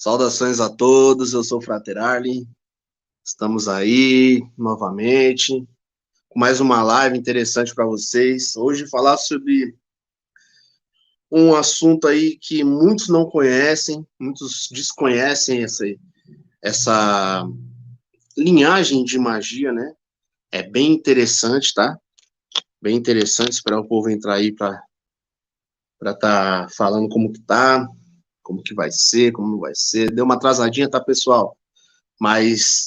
Saudações a todos, eu sou o Frater Arlen, estamos aí novamente com mais uma live interessante para vocês. Hoje falar sobre um assunto aí que muitos não conhecem, muitos desconhecem essa linhagem de magia, né? É bem interessante, tá? Bem interessante, esperar o povo entrar aí para estar falando como que tá, como que vai ser, como não vai ser. Deu uma atrasadinha, tá, pessoal? Mas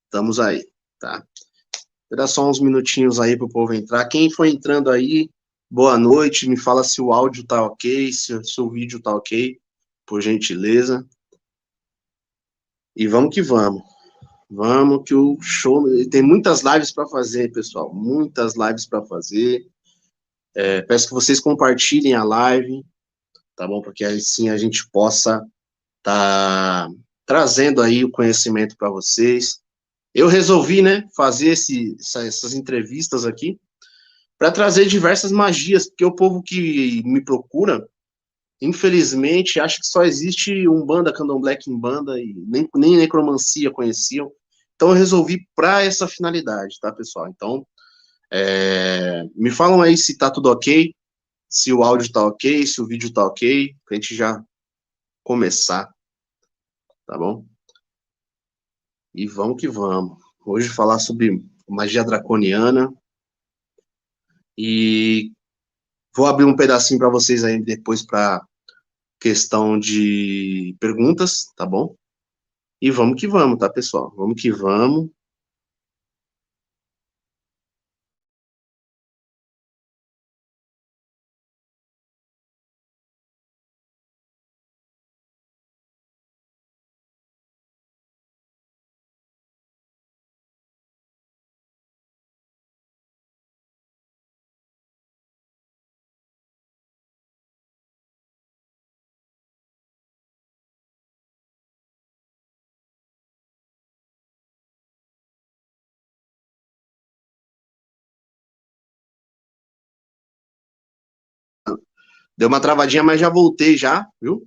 estamos aí, tá? Vou dar só uns minutinhos aí para o povo entrar. Quem foi entrando aí, boa noite. Me fala se o áudio tá ok, se o vídeo tá ok, por gentileza. E vamos que vamos. Vamos que o show... Tem muitas lives para fazer, pessoal. Muitas lives para fazer. Peço que vocês compartilhem a live, tá bom? Porque aí sim a gente possa tá trazendo aí o conhecimento para vocês. Eu resolvi, né, fazer essas entrevistas aqui para trazer diversas magias, porque o povo que me procura, infelizmente, acha que só existe Umbanda, Candomblé, Quimbanda, e nem necromancia conheciam. Então, eu resolvi para essa finalidade, tá, pessoal? Então, me falam aí se tá tudo ok, se o áudio tá ok, se o vídeo tá ok, pra gente já começar, tá bom? E vamos que vamos. Hoje falar sobre magia draconiana, e vou abrir um pedacinho para vocês aí depois para questão de perguntas, tá bom? E vamos que vamos, tá, pessoal? Vamos que vamos. Deu uma travadinha, mas já voltei já, viu?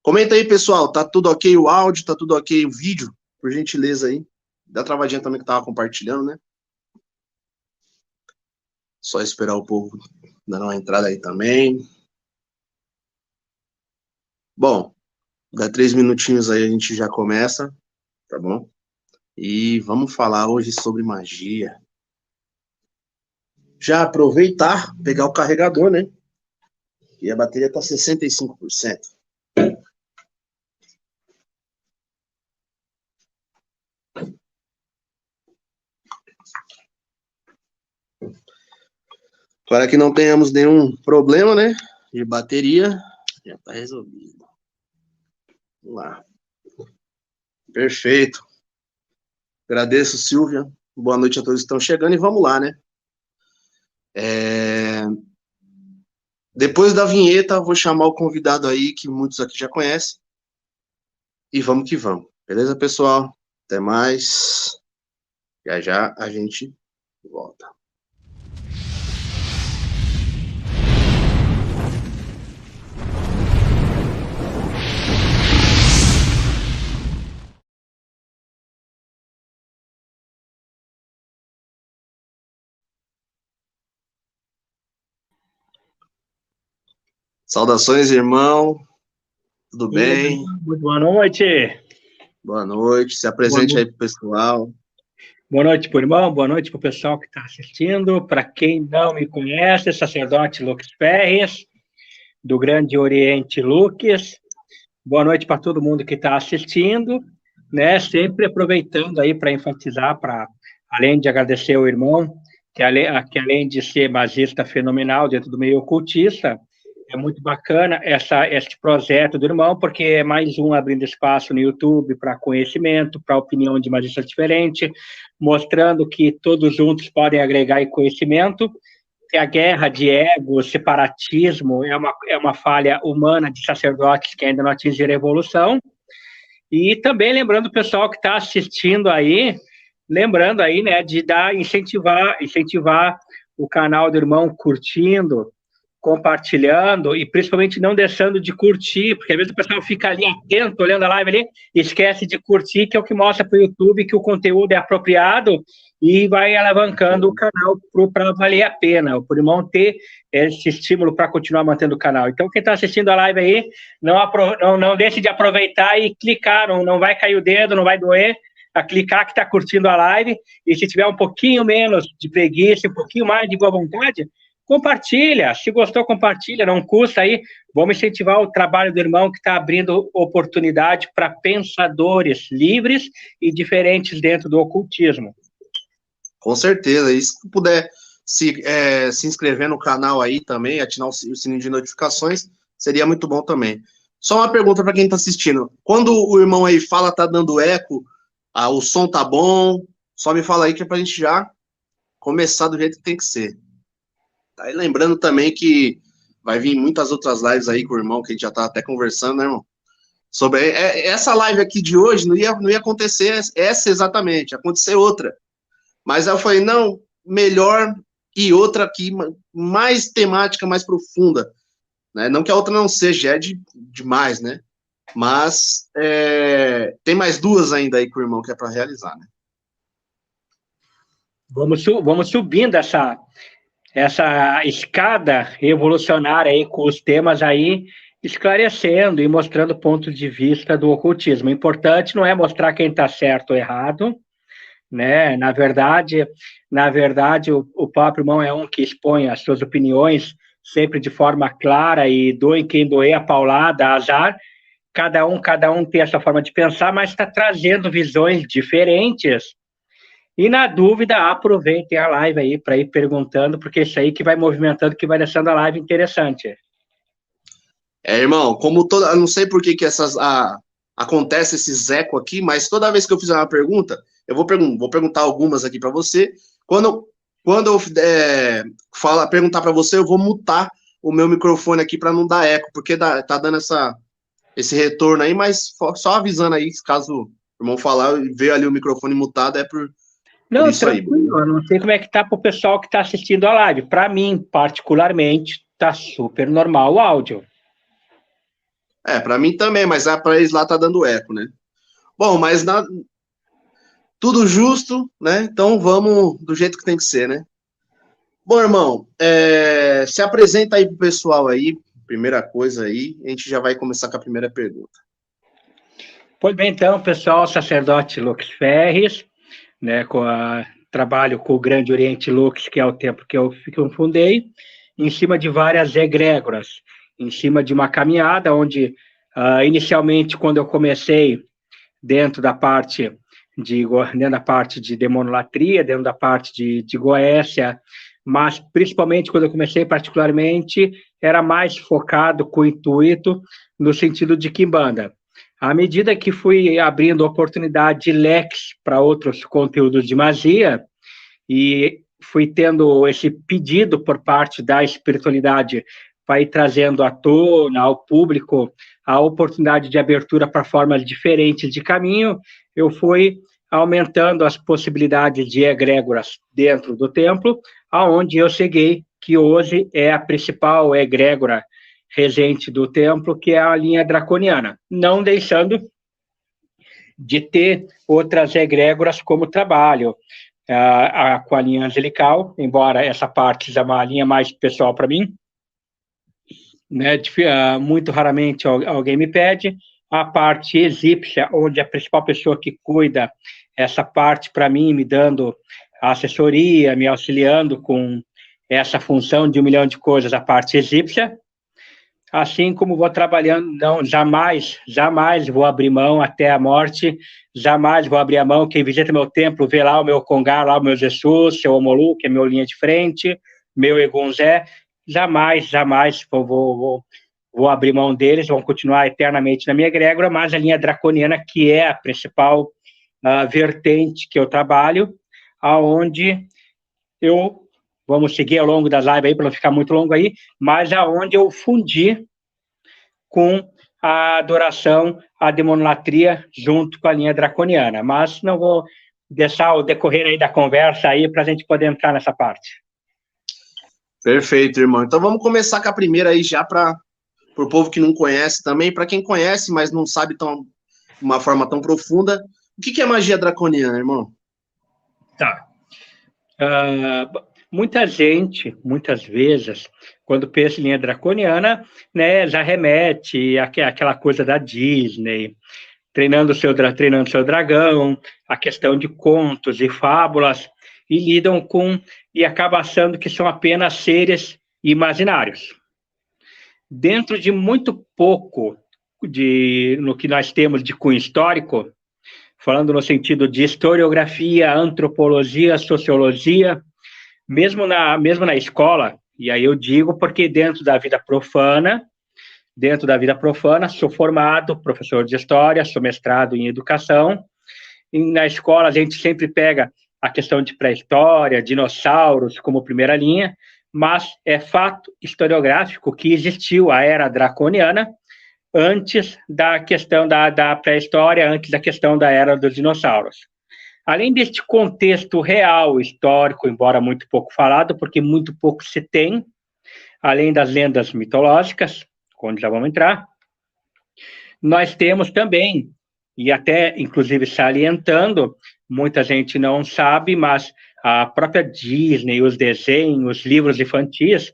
Comenta aí, pessoal, tá tudo ok o áudio, tá tudo ok o vídeo? Por gentileza aí. Dá travadinha também que tava compartilhando, né? Só esperar o povo dar uma entrada aí também. Bom, dá 3 minutinhos aí a gente já começa, tá bom? E vamos falar hoje sobre magia. Já aproveitar, pegar o carregador, né? E a bateria tá 65%. Para que não tenhamos nenhum problema, né? De bateria, já tá resolvido. Vamos lá. Perfeito. Agradeço, Silvia. Boa noite a todos que estão chegando e vamos lá, né? Depois da vinheta, vou chamar o convidado aí, que muitos aqui já conhecem. E vamos que vamos. Beleza, pessoal? Até mais. Já já a gente volta. Saudações, irmão. Tudo bem? Muito boa noite. Boa noite. Se apresente aí pro pessoal. Boa noite para o irmão, boa noite para o pessoal que está assistindo. Para quem não me conhece, sacerdote Lux Ferres, do Grande Oriente Lux. Boa noite para todo mundo que está assistindo, né? Sempre aproveitando aí para enfatizar, além de agradecer ao irmão, que além de ser magista fenomenal dentro do meio ocultista, é muito bacana este projeto do irmão, porque é mais um abrindo espaço no YouTube para conhecimento, para opinião de magistas diferentes, mostrando que todos juntos podem agregar em conhecimento, que a guerra de ego, separatismo, é uma falha humana de sacerdotes que ainda não atingiram a evolução. E também lembrando o pessoal que está assistindo aí, lembrando aí, né, de incentivar o canal do irmão curtindo, compartilhando e principalmente não deixando de curtir, porque às vezes o pessoal fica ali atento, olhando a live ali, e esquece de curtir, que é o que mostra para o YouTube que o conteúdo é apropriado e vai alavancando o canal para valer a pena, para o irmão ter esse estímulo para continuar mantendo o canal. Então, quem está assistindo a live aí, não deixe de aproveitar e clicar, não vai cair o dedo, não vai doer, a clicar que está curtindo a live, e se tiver um pouquinho menos de preguiça, um pouquinho mais de boa vontade, compartilha, se gostou, compartilha, não custa aí, vamos incentivar o trabalho do irmão que está abrindo oportunidade para pensadores livres e diferentes dentro do ocultismo. Com certeza, e se puder se inscrever no canal aí também, ativar o sininho de notificações, seria muito bom também. Só uma pergunta para quem está assistindo, quando o irmão aí fala, tá dando eco, o som tá bom, só me fala aí que é para a gente já começar do jeito que tem que ser. Tá? E lembrando também que vai vir muitas outras lives aí com o irmão, que a gente já tá até conversando, né, irmão? Sobre essa live aqui de hoje, não ia acontecer essa exatamente, ia acontecer outra. Mas aí eu falei, não, melhor e outra aqui, mais temática, mais profunda. Né? Não que a outra não seja, demais, né? Mas tem mais duas ainda aí com o irmão que é para realizar, né? Vamos subindo essa escada evolucionária aí com os temas aí, esclarecendo e mostrando pontos de vista do ocultismo. O importante não é mostrar quem está certo ou errado, né? Na verdade, o próprio irmão é um que expõe as suas opiniões sempre de forma clara e doe quem doer, a paulada, azar. Cada um tem a sua forma de pensar, mas está trazendo visões diferentes. E na dúvida, aproveitem a live aí para ir perguntando, porque é isso aí que vai movimentando, que vai deixando a live interessante. Irmão, como eu não sei por que acontece esse eco aqui, mas toda vez que eu fizer uma pergunta, eu vou perguntar algumas aqui para você. Quando eu perguntar para você, eu vou mutar o meu microfone aqui para não dar eco, porque tá dando esse retorno aí, mas só avisando aí, caso o irmão falar e ver ali o microfone mutado, é por isso aí. Eu não sei como é que tá para o pessoal que está assistindo a live. Para mim, particularmente, tá super normal o áudio. Para mim também, mas para eles lá tá dando eco, né? Bom, mas tudo justo, né? Então vamos do jeito que tem que ser, né? Bom, irmão, se apresenta aí pro pessoal aí, primeira coisa aí, a gente já vai começar com a primeira pergunta. Pois bem, então, pessoal, sacerdote Lux Ferres, né, trabalho com o Grande Oriente Lux, que é o templo que eu fundei, em cima de várias egrégoras, em cima de uma caminhada onde, inicialmente, quando eu comecei dentro da parte de demonolatria, dentro da parte de Goécia, mas principalmente quando eu comecei particularmente, era mais focado com o intuito no sentido de Quimbanda. À medida que fui abrindo oportunidade de leques para outros conteúdos de magia, e fui tendo esse pedido por parte da espiritualidade para ir trazendo à tona, ao público, a oportunidade de abertura para formas diferentes de caminho, eu fui aumentando as possibilidades de egrégoras dentro do templo, aonde eu cheguei, que hoje é a principal egrégora regente do templo, que é a linha draconiana, não deixando de ter outras egrégoras como trabalho, com a linha angelical, embora essa parte seja uma linha mais pessoal para mim, né, muito raramente alguém me pede, a parte egípcia, onde a principal pessoa que cuida essa parte para mim, me dando assessoria, me auxiliando com essa função de 1 milhão de coisas, a parte egípcia, assim como vou trabalhando, jamais vou abrir mão até a morte, jamais vou abrir a mão, quem visita meu templo, vê lá o meu Congá, lá o meu Jesus, seu Omolu, que é meu linha de frente, meu Egunzé, jamais vou abrir mão deles, vão continuar eternamente na minha egrégora, mas a linha draconiana, que é a principal vertente que eu trabalho, aonde vamos seguir ao longo das lives aí, para não ficar muito longo aí, mas aonde eu fundi com a adoração à demonolatria junto com a linha draconiana, mas não vou deixar o decorrer aí da conversa aí para a gente poder entrar nessa parte. Perfeito, irmão. Então vamos começar com a primeira aí já para o povo que não conhece também, para quem conhece, mas não sabe de uma forma tão profunda. O que é magia draconiana, irmão? Tá. Muita gente, muitas vezes, quando pensa em linha draconiana, né, já remete àquela coisa da Disney, treinando seu dragão, a questão de contos e fábulas, e lidam com, e acaba achando que são apenas seres imaginários. Dentro de muito pouco no que nós temos de cunho histórico, falando no sentido de historiografia, antropologia, sociologia, mesmo na escola, e aí eu digo porque dentro da vida profana, sou formado, professor de história, sou mestrado em educação, e na escola a gente sempre pega a questão de pré-história, dinossauros como primeira linha, mas é fato historiográfico que existiu a era draconiana antes da questão da pré-história, antes da questão da era dos dinossauros. Além deste contexto real, histórico, embora muito pouco falado, porque muito pouco se tem, além das lendas mitológicas, onde já vamos entrar, nós temos também, e até inclusive salientando, muita gente não sabe, mas a própria Disney, os desenhos, os livros infantis,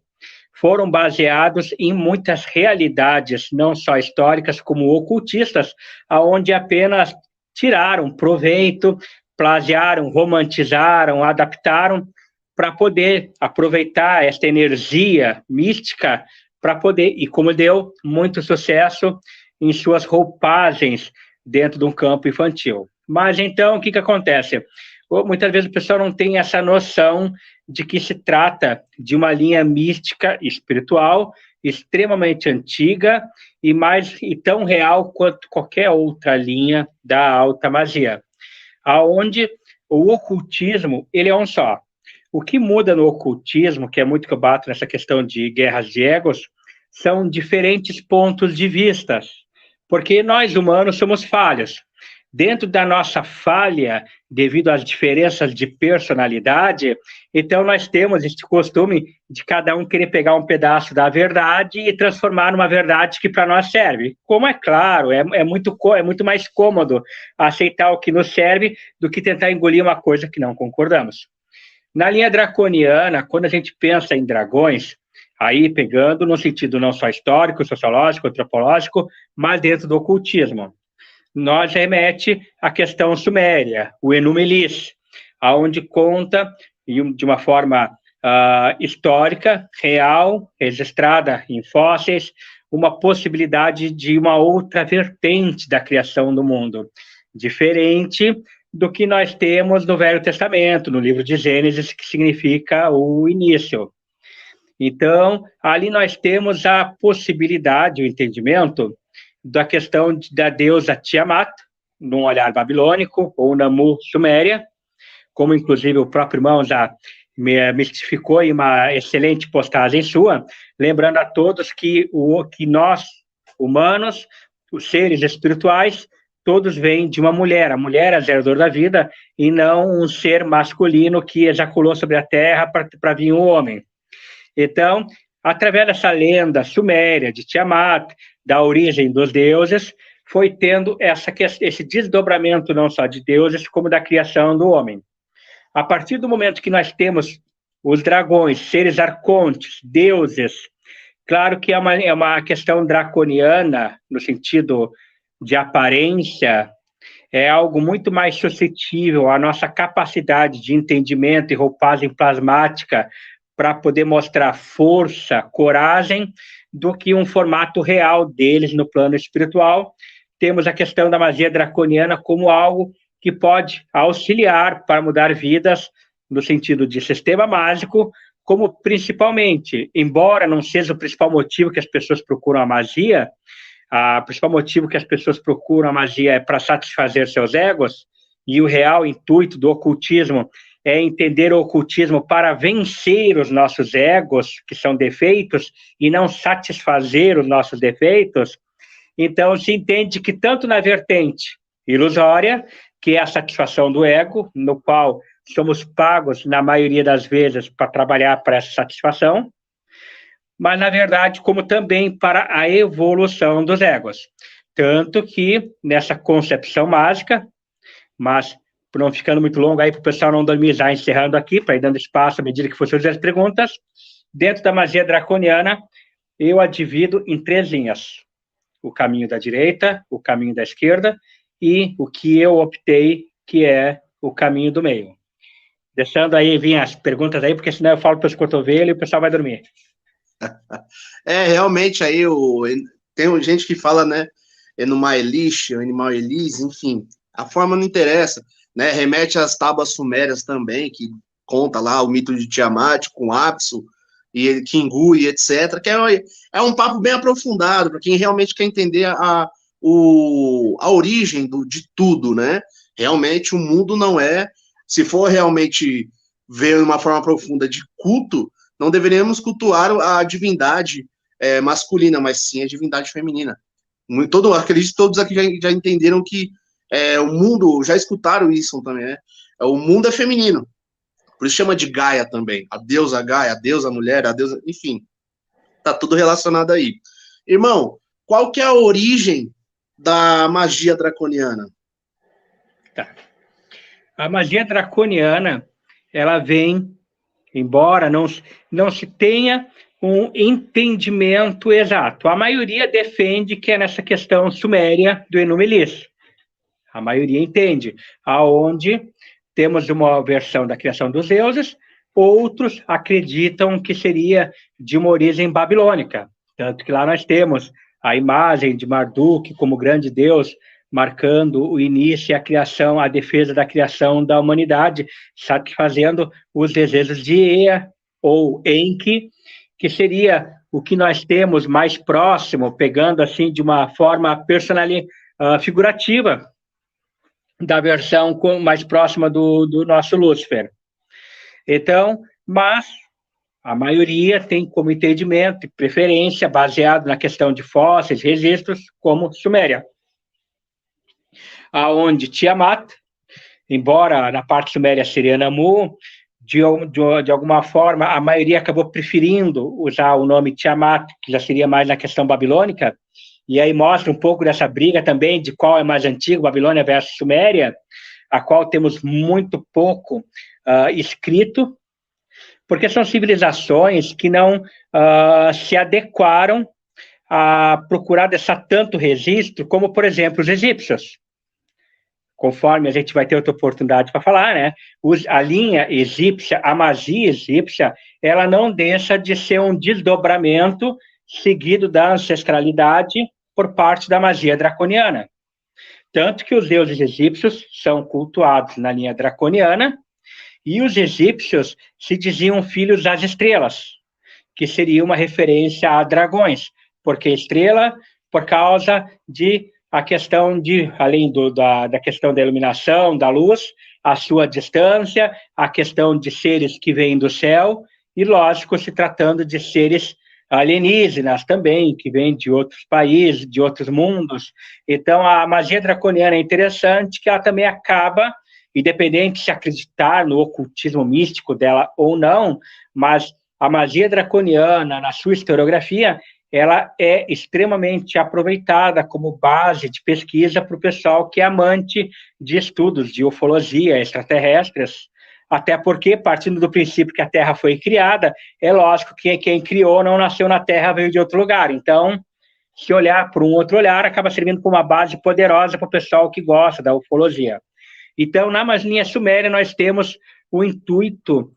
foram baseados em muitas realidades, não só históricas, como ocultistas, aonde apenas tiraram proveito, plagiaram, romantizaram, adaptaram, para poder aproveitar esta energia mística, para poder, e como deu muito sucesso em suas roupagens dentro de um campo infantil. Mas então, o que acontece? Muitas vezes o pessoal não tem essa noção de que se trata de uma linha mística espiritual extremamente antiga e tão real quanto qualquer outra linha da alta magia, aonde o ocultismo ele é um só. O que muda no ocultismo, que é muito que eu bato nessa questão de guerras de egos, são diferentes pontos de vista, porque nós humanos somos falhos. Dentro da nossa falha, devido às diferenças de personalidade, então nós temos este costume de cada um querer pegar um pedaço da verdade e transformar numa verdade que para nós serve. Como é claro, é muito mais cômodo aceitar o que nos serve do que tentar engolir uma coisa que não concordamos. Na linha draconiana, quando a gente pensa em dragões, aí pegando no sentido não só histórico, sociológico, antropológico, mas dentro do ocultismo, nós remete à questão suméria, o Enuma-Elish, aonde conta de uma forma histórica, real, registrada em fósseis, uma possibilidade de uma outra vertente da criação do mundo, diferente do que nós temos no Velho Testamento, no livro de Gênesis, que significa o início. Então, ali nós temos a possibilidade, o entendimento da questão da deusa Tiamat, num olhar babilônico, ou Namu suméria, como inclusive o próprio irmão já mistificou em uma excelente postagem sua, lembrando a todos que nós, humanos, os seres espirituais, todos vêm de uma mulher. A mulher é a geradora da vida e não um ser masculino que ejaculou sobre a terra para vir um homem. Então, através dessa lenda suméria de Tiamat, da origem dos deuses, foi tendo esse desdobramento não só de deuses, como da criação do homem. A partir do momento que nós temos os dragões, seres arcontes, deuses, claro que é uma questão draconiana, no sentido de aparência, é algo muito mais suscetível à nossa capacidade de entendimento e roupagem plasmática para poder mostrar força, coragem, do que um formato real deles no plano espiritual. Temos a questão da magia draconiana como algo que pode auxiliar para mudar vidas no sentido de sistema mágico, como principalmente, embora não seja o principal motivo que as pessoas procuram a magia, o principal motivo que as pessoas procuram a magia é para satisfazer seus egos, e o real intuito do ocultismo é entender o ocultismo para vencer os nossos egos, que são defeitos, e não satisfazer os nossos defeitos. Então, se entende que tanto na vertente ilusória, que é a satisfação do ego, no qual somos pagos, na maioria das vezes, para trabalhar para essa satisfação, mas, na verdade, como também para a evolução dos egos. Tanto que, nessa concepção mágica, mas não ficando muito longo aí para o pessoal não dormir, já encerrando aqui, para ir dando espaço à medida que for surgirem as perguntas, dentro da magia draconiana, eu a divido em 3 linhas. O caminho da direita, o caminho da esquerda e o que eu optei, que é o caminho do meio. Deixando aí vir as perguntas aí, porque senão eu falo para os cotovelos e o pessoal vai dormir. Realmente aí tem gente que fala, né, Enuma Elish, Animal Elise, enfim, a forma não interessa, né, remete às tábuas sumérias também, que conta lá o mito de Tiamat com Apsu, e Kingu e etc., que é um papo bem aprofundado, para quem realmente quer entender a origem de tudo, né, realmente o mundo não é, se for realmente ver uma forma profunda de culto, não deveríamos cultuar a divindade masculina, mas sim a divindade feminina. Acredito que todos aqui já entenderam que o mundo, já escutaram isso também, né? O mundo é feminino, por isso chama de Gaia também, a deusa Gaia, a deusa mulher, a deusa, enfim, tá tudo relacionado aí. Irmão, qual que é a origem da magia draconiana? Tá. A magia draconiana, ela vem, embora não se tenha um entendimento exato. A maioria defende que é nessa questão suméria do Enuma Elish. A maioria entende, aonde temos uma versão da criação dos deuses, outros acreditam que seria de uma origem babilônica, tanto que lá nós temos a imagem de Marduk como grande deus, marcando o início e a criação, a defesa da criação da humanidade, satisfazendo os desejos de Ea ou Enki, que seria o que nós temos mais próximo, pegando assim de uma forma figurativa, da versão mais próxima do nosso Lúcifer. Então, mas a maioria tem como entendimento e preferência baseado na questão de fósseis, registros, como Suméria, aonde Tiamat, embora na parte suméria seria Namu, de alguma forma a maioria acabou preferindo usar o nome Tiamat, que já seria mais na questão babilônica, e aí mostra um pouco dessa briga também de qual é mais antigo, Babilônia versus Suméria, a qual temos muito pouco escrito, porque são civilizações que não se adequaram a procurar deixar tanto registro como, por exemplo, os egípcios. Conforme a gente vai ter outra oportunidade para falar, né? A linha egípcia, a magia egípcia, ela não deixa de ser um desdobramento seguido da ancestralidade por parte da magia draconiana. Tanto que os deuses egípcios são cultuados na linha draconiana, e os egípcios se diziam filhos das estrelas, que seria uma referência a dragões, porque estrela, por causa de a questão de, além da questão da iluminação, da luz, a sua distância, a questão de seres que vêm do céu, e, lógico, se tratando de seres alienígenas também, que vêm de outros países, de outros mundos. Então, a magia draconiana é interessante, que ela também acaba, independente de se acreditar no ocultismo místico dela ou não, mas a magia draconiana, na sua historiografia, ela é extremamente aproveitada como base de pesquisa para o pessoal que é amante de estudos de ufologia, extraterrestres, até porque, partindo do princípio que a Terra foi criada, é lógico que quem criou não nasceu na Terra, veio de outro lugar. Então, se olhar por um outro olhar, acaba servindo como uma base poderosa para o pessoal que gosta da ufologia. Então, na magia suméria, nós temos o intuito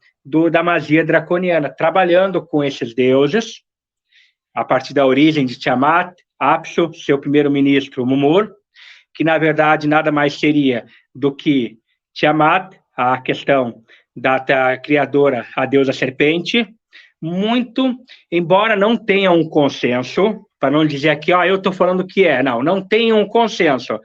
da magia draconiana, trabalhando com esses deuses, a partir da origem de Tiamat, Apsu, seu primeiro-ministro Mumur, que, na verdade, nada mais seria do que Tiamat, a questão da criadora, a deusa serpente, muito, embora não tenha um consenso, para não dizer aqui, eu estou falando que não tem um consenso.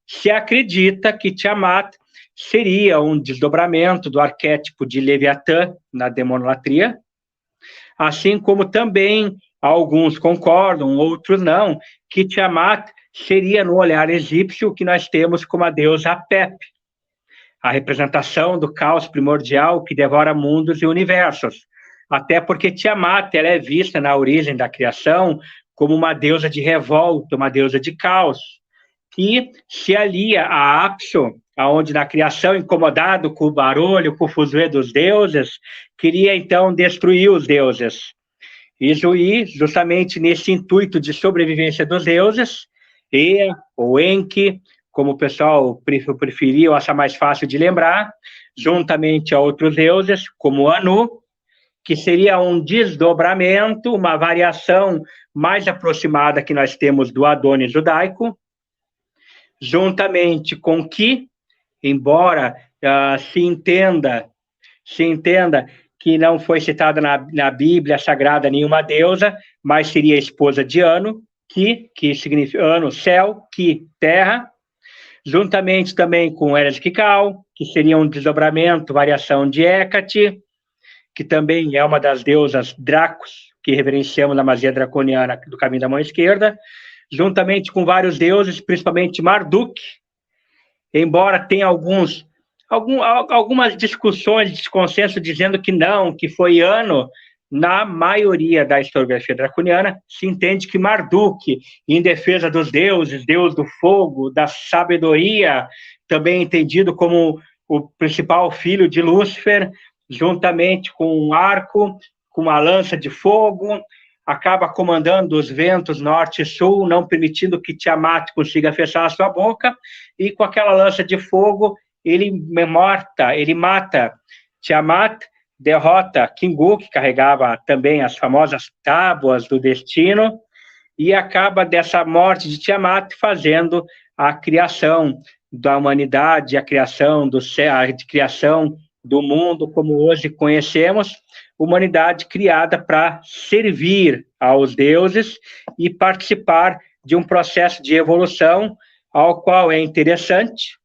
Se acredita que Tiamat seria um desdobramento do arquétipo de Leviatã na demonolatria, assim como também alguns concordam, outros não, que Tiamat seria, no olhar egípcio, o que nós temos como a deusa Apep, a representação do caos primordial que devora mundos e universos. até porque Tiamat, ela é vista na origem da criação como uma deusa de revolta, uma deusa de caos, que se alia a Apsu, aonde na criação, incomodado com o barulho, com o fuzuê dos deuses, queria então destruir os deuses. E justamente nesse intuito de sobrevivência dos deuses, Ea, ou Enki, como o pessoal preferiu, acha mais fácil de lembrar, juntamente a outros deuses, como Anu, que seria um desdobramento, uma variação mais aproximada que nós temos do Adonis judaico, juntamente com Ki, embora se entenda que não foi citada na Bíblia Sagrada nenhuma deusa, mas seria a esposa de Anu, que significa Anu, céu, Ki, terra, juntamente também com Eres Kikau, que seria um desdobramento, variação de Hecate, que também é uma das deusas Dracos, que reverenciamos na magia draconiana do caminho da mão esquerda, juntamente com vários deuses, principalmente Marduk, embora tenha algumas discussões de consenso dizendo que não, que foi Anu. Na maioria da historiografia draconiana, se entende que Marduk, em defesa dos deuses, deus do fogo, da sabedoria, também entendido como o principal filho de Lúcifer, juntamente com um arco, com uma lança de fogo, acaba comandando os ventos norte e sul, não permitindo que Tiamat consiga fechar a sua boca, e com aquela lança de fogo, ele mata Tiamat, derrota Kingu, que carregava também as famosas tábuas do destino, e acaba dessa morte de Tiamat fazendo a criação da humanidade, a criação do céu, a criação do mundo como hoje conhecemos, humanidade criada para servir aos deuses e participar de um processo de evolução, ao qual é interessante,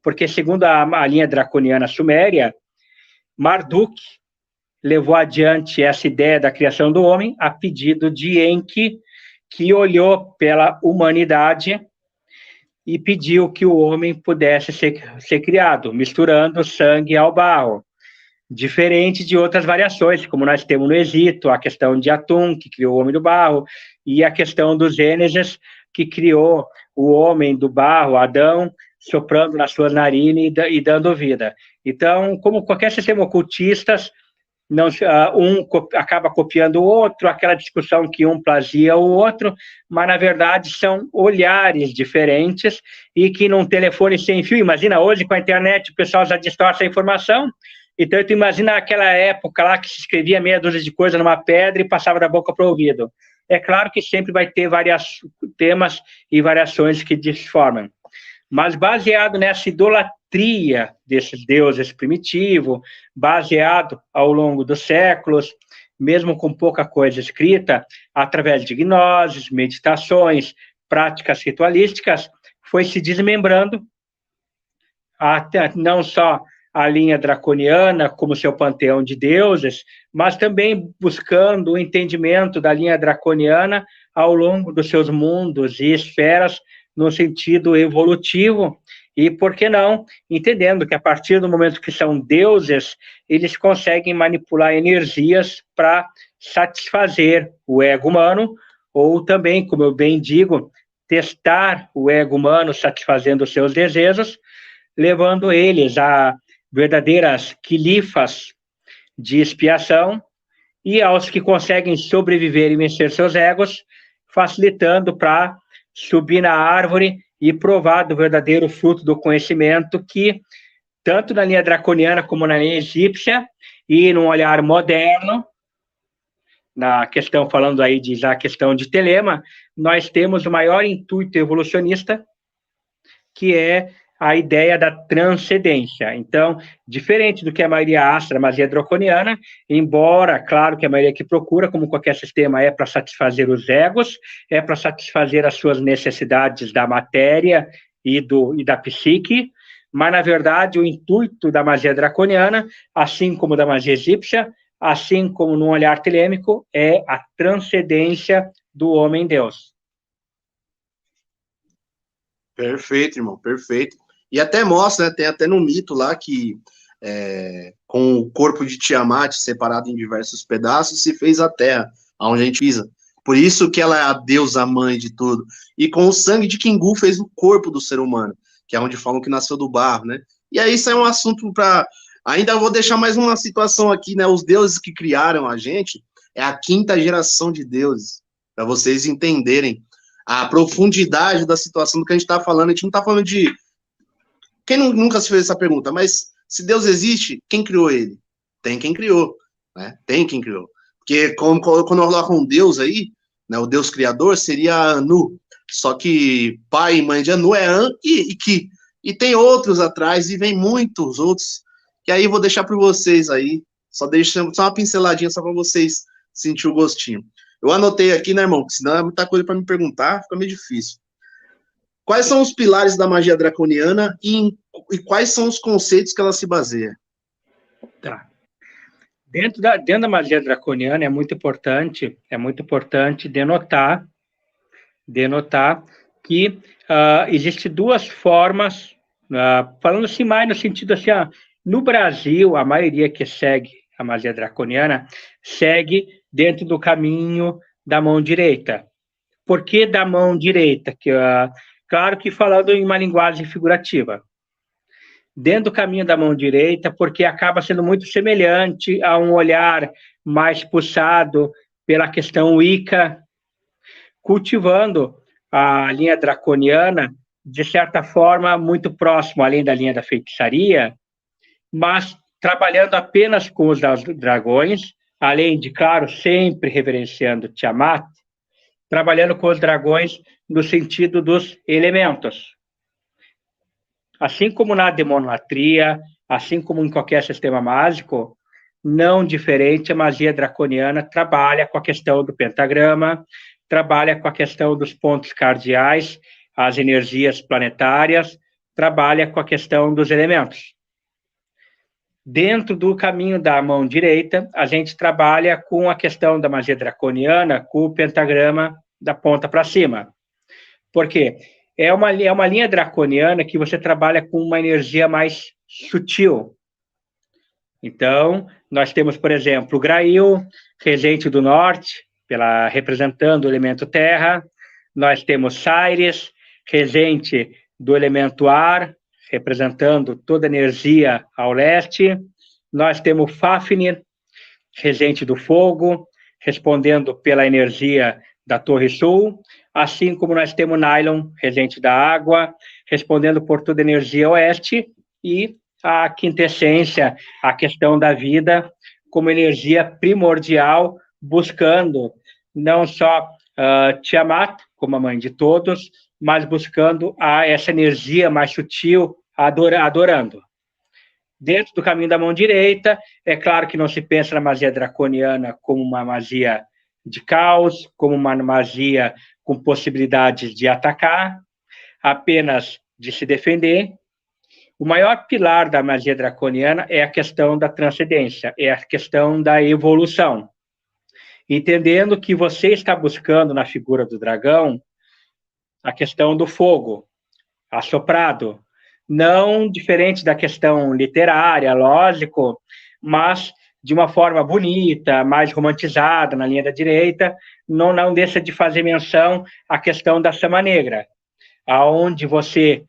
porque segundo a linha draconiana suméria, Marduk levou adiante essa ideia da criação do homem a pedido de Enki, que olhou pela humanidade e pediu que o homem pudesse ser criado, misturando sangue ao barro. Diferente de outras variações, como nós temos no Egito, a questão de Atum, que criou o homem do barro, e a questão do Gênesis, que criou o homem do barro, Adão, soprando nas suas narinas e dando vida. Então, como qualquer sistema ocultista, um acaba copiando o outro, aquela discussão que um plagia o outro, mas, na verdade, são olhares diferentes e que num telefone sem fio, imagina, hoje com a internet o pessoal já distorce a informação, então tu imagina aquela época lá que se escrevia meia dúzia de coisa numa pedra e passava da boca para o ouvido. É claro que sempre vai ter vários temas e variações que disformam, mas baseado nessa idolatria desses deuses primitivos, baseado ao longo dos séculos, mesmo com pouca coisa escrita, através de gnoses, meditações, práticas ritualísticas, foi se desmembrando, não só a linha draconiana como seu panteão de deuses, mas também buscando o entendimento da linha draconiana ao longo dos seus mundos e esferas no sentido evolutivo, e, por que não, entendendo que a partir do momento que são deuses, eles conseguem manipular energias para satisfazer o ego humano, ou também, como eu bem digo, testar o ego humano satisfazendo os seus desejos, levando eles a verdadeiras quilifas de expiação, e aos que conseguem sobreviver e vencer seus egos, facilitando para subir na árvore e provar do verdadeiro fruto do conhecimento que, tanto na linha draconiana como na linha egípcia, e num olhar moderno, na questão, falando aí a questão de Telema, nós temos o maior intuito evolucionista, que é a ideia da transcendência. Então, diferente do que a maioria acha da magia draconiana, embora, claro, que a maioria que procura, como qualquer sistema, é para satisfazer os egos, é para satisfazer as suas necessidades da matéria e da psique, mas, na verdade, o intuito da magia draconiana, assim como da magia egípcia, assim como no olhar telêmico, é a transcendência do homem-deus. Perfeito, irmão, perfeito. E até mostra, né, tem até no mito lá que com o corpo de Tiamat separado em diversos pedaços, se fez a terra, onde a gente pisa. Por isso que ela é a deusa mãe de tudo. E com o sangue de Kingu fez o corpo do ser humano, que é onde falam que nasceu do barro, né? E aí isso é um assunto para... Ainda vou deixar mais uma situação aqui, né? Os deuses que criaram a gente é a quinta geração de deuses, para vocês entenderem a profundidade da situação do que a gente está falando. A gente não está falando de... Quem nunca se fez essa pergunta, mas se Deus existe, quem criou ele? Tem quem criou, né? Tem quem criou. Porque quando eu coloco um Deus aí, né, o Deus criador seria Anu. Só que pai e mãe de Anu é An e Ki. E tem outros atrás, e vem muitos outros, que aí eu vou deixar para vocês aí, só uma pinceladinha só para vocês sentir o gostinho. Eu anotei aqui, né, irmão, porque senão é muita coisa para me perguntar, fica meio difícil. Quais são os pilares da magia draconiana e quais são os conceitos que ela se baseia? Tá. Dentro da magia draconiana é muito importante denotar que existem duas formas, falando assim mais no sentido assim, no Brasil, a maioria que segue a magia draconiana segue dentro do caminho da mão direita. Por que da mão direita? Claro que falando em uma linguagem figurativa. Dentro do caminho da mão direita, porque acaba sendo muito semelhante a um olhar mais puxado pela questão Wicca, cultivando a linha draconiana, de certa forma, muito próximo, além da linha da feitiçaria, mas trabalhando apenas com os dragões, além de, claro, sempre reverenciando Tiamat, trabalhando com os dragões no sentido dos elementos. Assim como na demonolatria, assim como em qualquer sistema mágico, não diferente, a magia draconiana trabalha com a questão do pentagrama, trabalha com a questão dos pontos cardeais, as energias planetárias, trabalha com a questão dos elementos. Dentro do caminho da mão direita, a gente trabalha com a questão da magia draconiana, com o pentagrama da ponta para cima. Por quê? É uma linha draconiana que você trabalha com uma energia mais sutil. Então, nós temos, por exemplo, o Grail, regente do norte, representando o elemento terra. Nós temos Cyrus, regente do elemento ar, representando toda a energia ao leste. Nós temos Fafnir, regente do fogo, respondendo pela energia da Torre Sul, assim como nós temos Nylon, regente da água, respondendo por toda a energia oeste, e a quintessência, a questão da vida, como energia primordial, buscando não só Tiamat, como a mãe de todos, mas buscando essa energia mais sutil, adorando. Dentro do caminho da mão direita, é claro que não se pensa na magia draconiana como uma magia de caos, como uma magia com possibilidades de atacar, apenas de se defender. O maior pilar da magia draconiana é a questão da transcendência, é a questão da evolução. Entendendo que você está buscando na figura do dragão a questão do fogo, assoprado, não diferente da questão literária, lógico, mas de uma forma bonita, mais romantizada, na linha da direita, não deixa de fazer menção à questão da chama negra, aonde você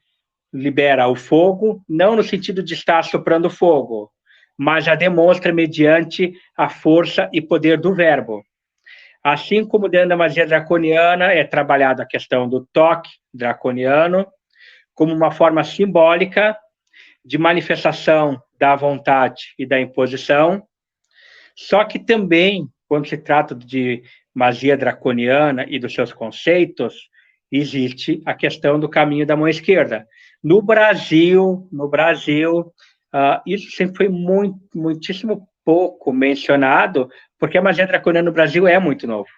libera o fogo, não no sentido de estar soprando fogo, mas já demonstra mediante a força e poder do verbo. Assim como dentro da magia draconiana é trabalhada a questão do toque draconiano, como uma forma simbólica de manifestação da vontade e da imposição, só que também, quando se trata de magia draconiana e dos seus conceitos, existe a questão do caminho da mão esquerda. No Brasil, isso sempre foi muitíssimo pouco mencionado, porque a magia draconiana no Brasil é muito novo.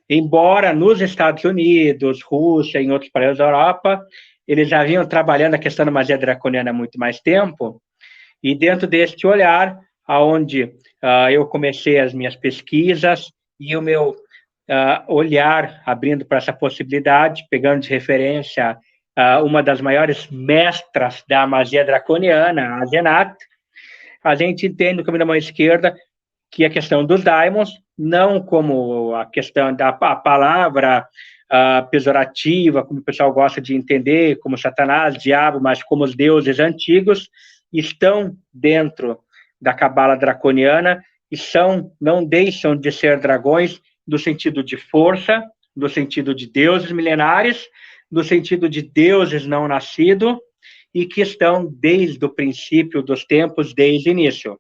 Embora nos Estados Unidos, Rússia, em outros países da Europa, eles já vinham trabalhando a questão da magia draconiana há muito mais tempo, e dentro deste olhar, onde eu comecei as minhas pesquisas, e o meu olhar abrindo para essa possibilidade, pegando de referência uma das maiores mestras da magia draconiana, a Zenat, a gente entende no caminho da mão esquerda que a questão dos daimons, não como a questão da palavra pejorativa, como o pessoal gosta de entender, como Satanás, diabo, mas como os deuses antigos, estão dentro da cabala draconiana e não deixam de ser dragões no sentido de força, no sentido de deuses milenares, no sentido de deuses não nascidos, e que estão desde o princípio dos tempos, desde o início.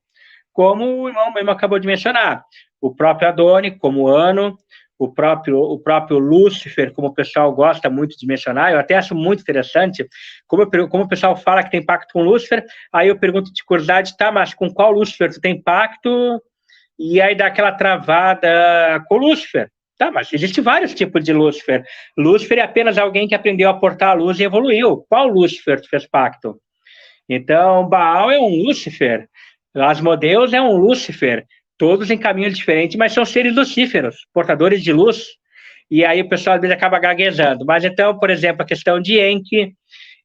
Como o irmão mesmo acabou de mencionar, o próprio Adoni, como Ano, o próprio Lúcifer, como o pessoal gosta muito de mencionar, eu até acho muito interessante, como o pessoal fala que tem pacto com Lúcifer, aí eu pergunto de curiosidade, tá, mas com qual Lúcifer tu tem pacto? E aí dá aquela travada com Lúcifer. Tá, mas existem vários tipos de Lúcifer. Lúcifer é apenas alguém que aprendeu a portar a luz e evoluiu. Qual Lúcifer tu fez pacto? Então, Baal é um Lúcifer, Asmodeus é um Lúcifer, todos em caminhos diferentes, mas são seres lucíferos, portadores de luz. E aí o pessoal às vezes acaba gaguejando. Mas então, por exemplo, a questão de Enki.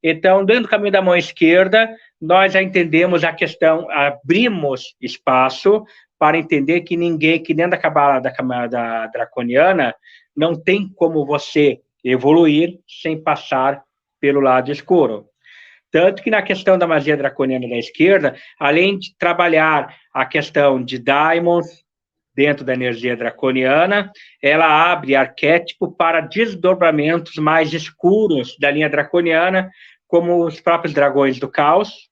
Então, dentro do caminho da mão esquerda, nós já entendemos a questão, abrimos espaço para entender que ninguém, que dentro da cabala da draconiana, não tem como você evoluir sem passar pelo lado escuro. Tanto que na questão da magia draconiana da esquerda, além de trabalhar a questão de daimons dentro da energia draconiana, ela abre arquétipo para desdobramentos mais escuros da linha draconiana, como os próprios dragões do caos,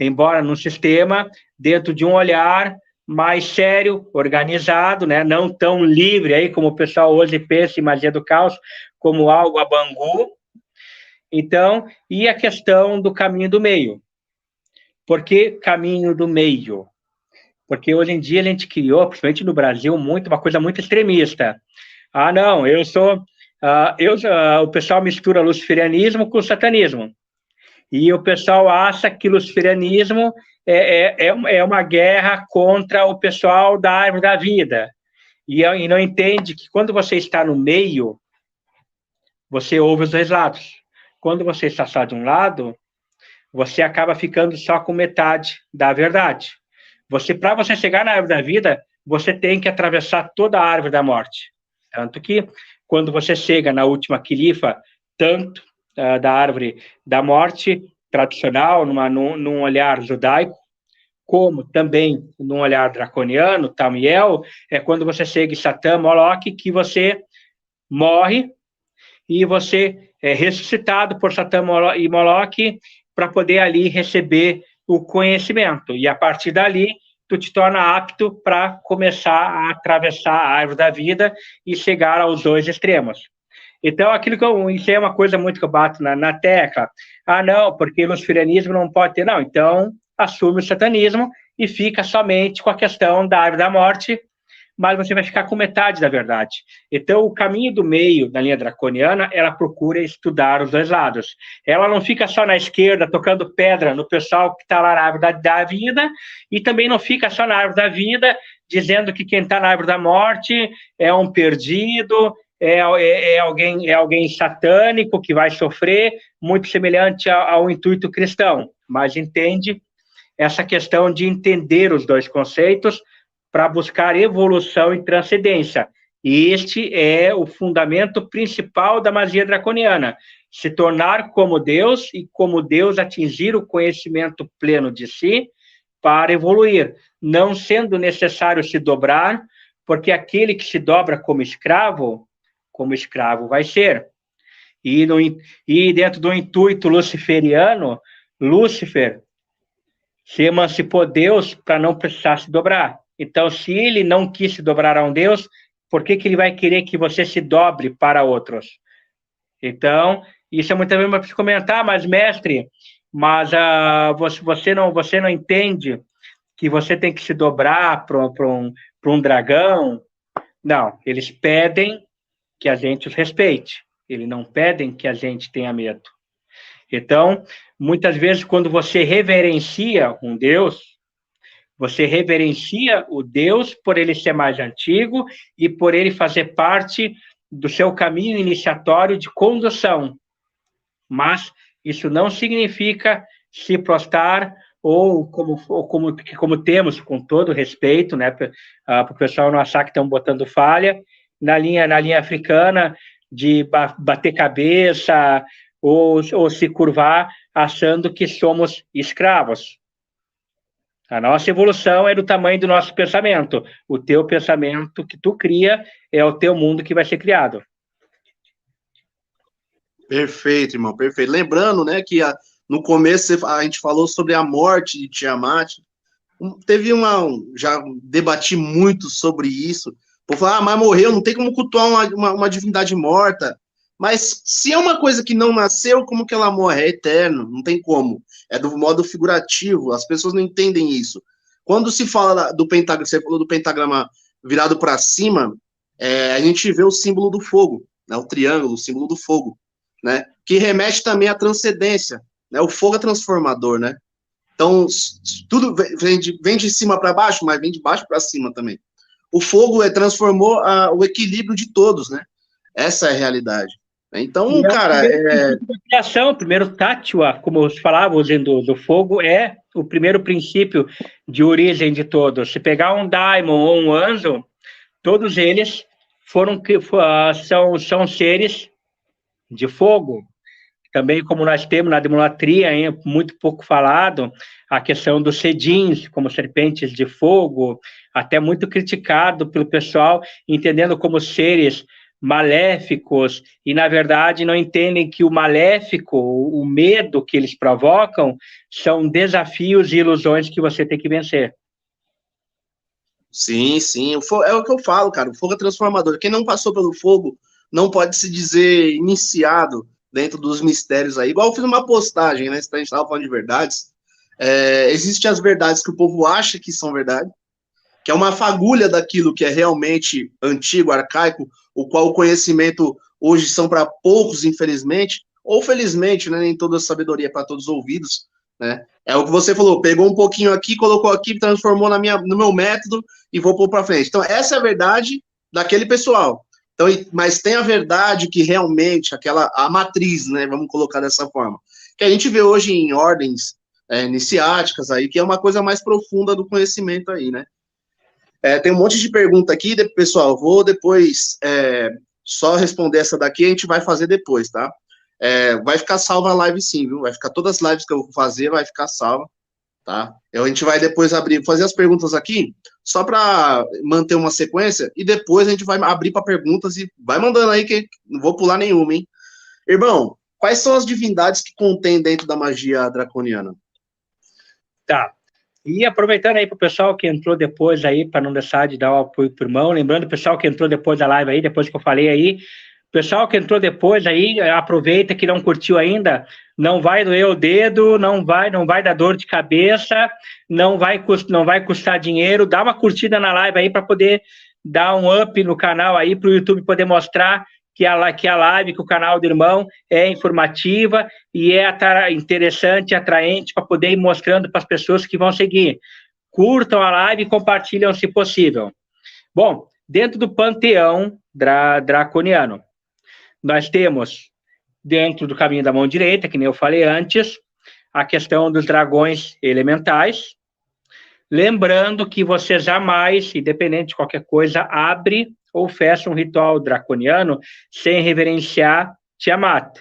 embora num sistema, dentro de um olhar mais sério, organizado, né? Não tão livre aí como o pessoal hoje pensa em magia do caos, como algo a Bangu. Então, e a questão do caminho do meio. Por que caminho do meio? Porque hoje em dia a gente criou, principalmente no Brasil, uma coisa muito extremista. Ah, não, o pessoal mistura luciferianismo com satanismo. E o pessoal acha que luciferianismo é uma guerra contra o pessoal da árvore da vida. E não entende que quando você está no meio, você ouve os dois lados. Quando você está só de um lado, você acaba ficando só com metade da verdade. Para você chegar na árvore da vida, você tem que atravessar toda a árvore da morte. Tanto que, quando você chega na última quilifa, tanto da árvore da morte tradicional, num olhar judaico, como também num olhar draconiano, Tamiel, é quando você chega em Satã, Moloch, que você morre e você é ressuscitado por Satã e Moloch para poder ali receber o conhecimento. E a partir dali, tu te torna apto para começar a atravessar a árvore da vida e chegar aos dois extremos. Então, isso é uma coisa muito que eu bato na tecla. Ah, não, porque o luciferianismo não pode ter. Não, então assume o satanismo e fica somente com a questão da árvore da morte, mas você vai ficar com metade da verdade. Então, o caminho do meio da linha draconiana, ela procura estudar os dois lados. Ela não fica só na esquerda, tocando pedra no pessoal que está lá na árvore da vida, e também não fica só na árvore da vida, dizendo que quem está na árvore da morte é um perdido, é alguém satânico que vai sofrer, muito semelhante ao intuito cristão, mas entende essa questão de entender os dois conceitos para buscar evolução e transcendência. E este é o fundamento principal da magia draconiana, se tornar como Deus e como Deus atingir o conhecimento pleno de si para evoluir, não sendo necessário se dobrar, porque aquele que se dobra como escravo vai ser. E dentro do intuito luciferiano, Lúcifer se emancipou Deus para não precisar se dobrar. Então, se ele não quis se dobrar a um Deus, por que ele vai querer que você se dobre para outros? Então, isso é muitas vezes para se comentar, mas, mestre, você não entende que você tem que se dobrar para um dragão? Não, eles pedem que a gente os respeite. Eles não pedem que a gente tenha medo. Então, muitas vezes, quando você reverencia um Deus, você reverencia o Deus por ele ser mais antigo e por ele fazer parte do seu caminho iniciatório de condução. mas isso não significa se prostrar ou como temos, com todo respeito, né, para o pessoal não achar que estão botando falha, na linha africana, de bater cabeça ou se curvar achando que somos escravos. A nossa evolução é do tamanho do nosso pensamento. O teu pensamento que tu cria é o teu mundo que vai ser criado. Perfeito, irmão, perfeito. Lembrando, né, que no começo a gente falou sobre a morte de Tiamat. Já debati muito sobre isso. Vou falar, mas morreu, não tem como cultuar uma divindade morta. Mas se é uma coisa que não nasceu, como que ela morre? É eterno, não tem como. É do modo figurativo, as pessoas não entendem isso. Quando se fala do pentagrama, você falou do pentagrama virado para cima, a gente vê o símbolo do fogo, né, o triângulo, o símbolo do fogo, né, que remete também à transcendência, né, o fogo é transformador, né. Então, tudo vem de cima para baixo, mas vem de baixo para cima também. O fogo transformou o equilíbrio de todos, né? Essa é a realidade. Então, cara... O primeiro tátua, como os falavam do fogo, é o primeiro princípio de origem de todos. Se pegar um daimon ou um anjo, todos eles são seres de fogo. Também, como nós temos na demolatria, muito pouco falado, a questão dos sedins, como serpentes de fogo, até muito criticado pelo pessoal, entendendo como seres maléficos, e, na verdade, não entendem que o maléfico, o medo que eles provocam, são desafios e ilusões que você tem que vencer. Sim, sim. É o que eu falo, cara. O fogo é transformador. Quem não passou pelo fogo não pode se dizer iniciado dentro dos mistérios aí. Igual eu fiz uma postagem, né? A gente estava falando de verdades. Existem as verdades que o povo acha que são verdade, que é uma fagulha daquilo que é realmente antigo, arcaico, o qual o conhecimento hoje são para poucos, infelizmente, ou felizmente, né? Nem toda a sabedoria para todos os ouvidos, né? É o que você falou, pegou um pouquinho aqui, colocou aqui, transformou no meu método e vou pôr para frente. Então, essa é a verdade daquele pessoal. Então, mas tem a verdade que realmente, a matriz, né, vamos colocar dessa forma, que a gente vê hoje em ordens iniciáticas aí, que é uma coisa mais profunda do conhecimento aí, né? Tem um monte de pergunta aqui, pessoal, vou depois só responder essa daqui, a gente vai fazer depois, tá? Vai ficar salva a live sim, viu? Vai ficar todas as lives que eu vou fazer, vai ficar salva, tá? A gente vai depois fazer as perguntas aqui, só para manter uma sequência, e depois a gente vai abrir para perguntas e vai mandando aí, que não vou pular nenhuma, hein? Irmão, quais são as divindades que contém dentro da magia draconiana? Tá. E aproveitando aí para o pessoal que entrou depois aí, para não deixar de dar o apoio pro irmão, lembrando o pessoal que entrou depois da live aí, depois que eu falei aí, pessoal que entrou depois aí, aproveita que não curtiu ainda, não vai doer o dedo, não vai dar dor de cabeça, não vai custar dinheiro, dá uma curtida na live aí para poder dar um up no canal aí, para o YouTube poder mostrar que a live, que o canal do irmão é informativa e é interessante, atraente, para poder ir mostrando para as pessoas que vão seguir. Curtam a live e compartilham se possível. Bom, dentro do panteão draconiano, nós temos, dentro do caminho da mão direita, que nem eu falei antes, a questão dos dragões elementais. Lembrando que você jamais, independente de qualquer coisa, abre ou fecha um ritual draconiano sem reverenciar Tiamat.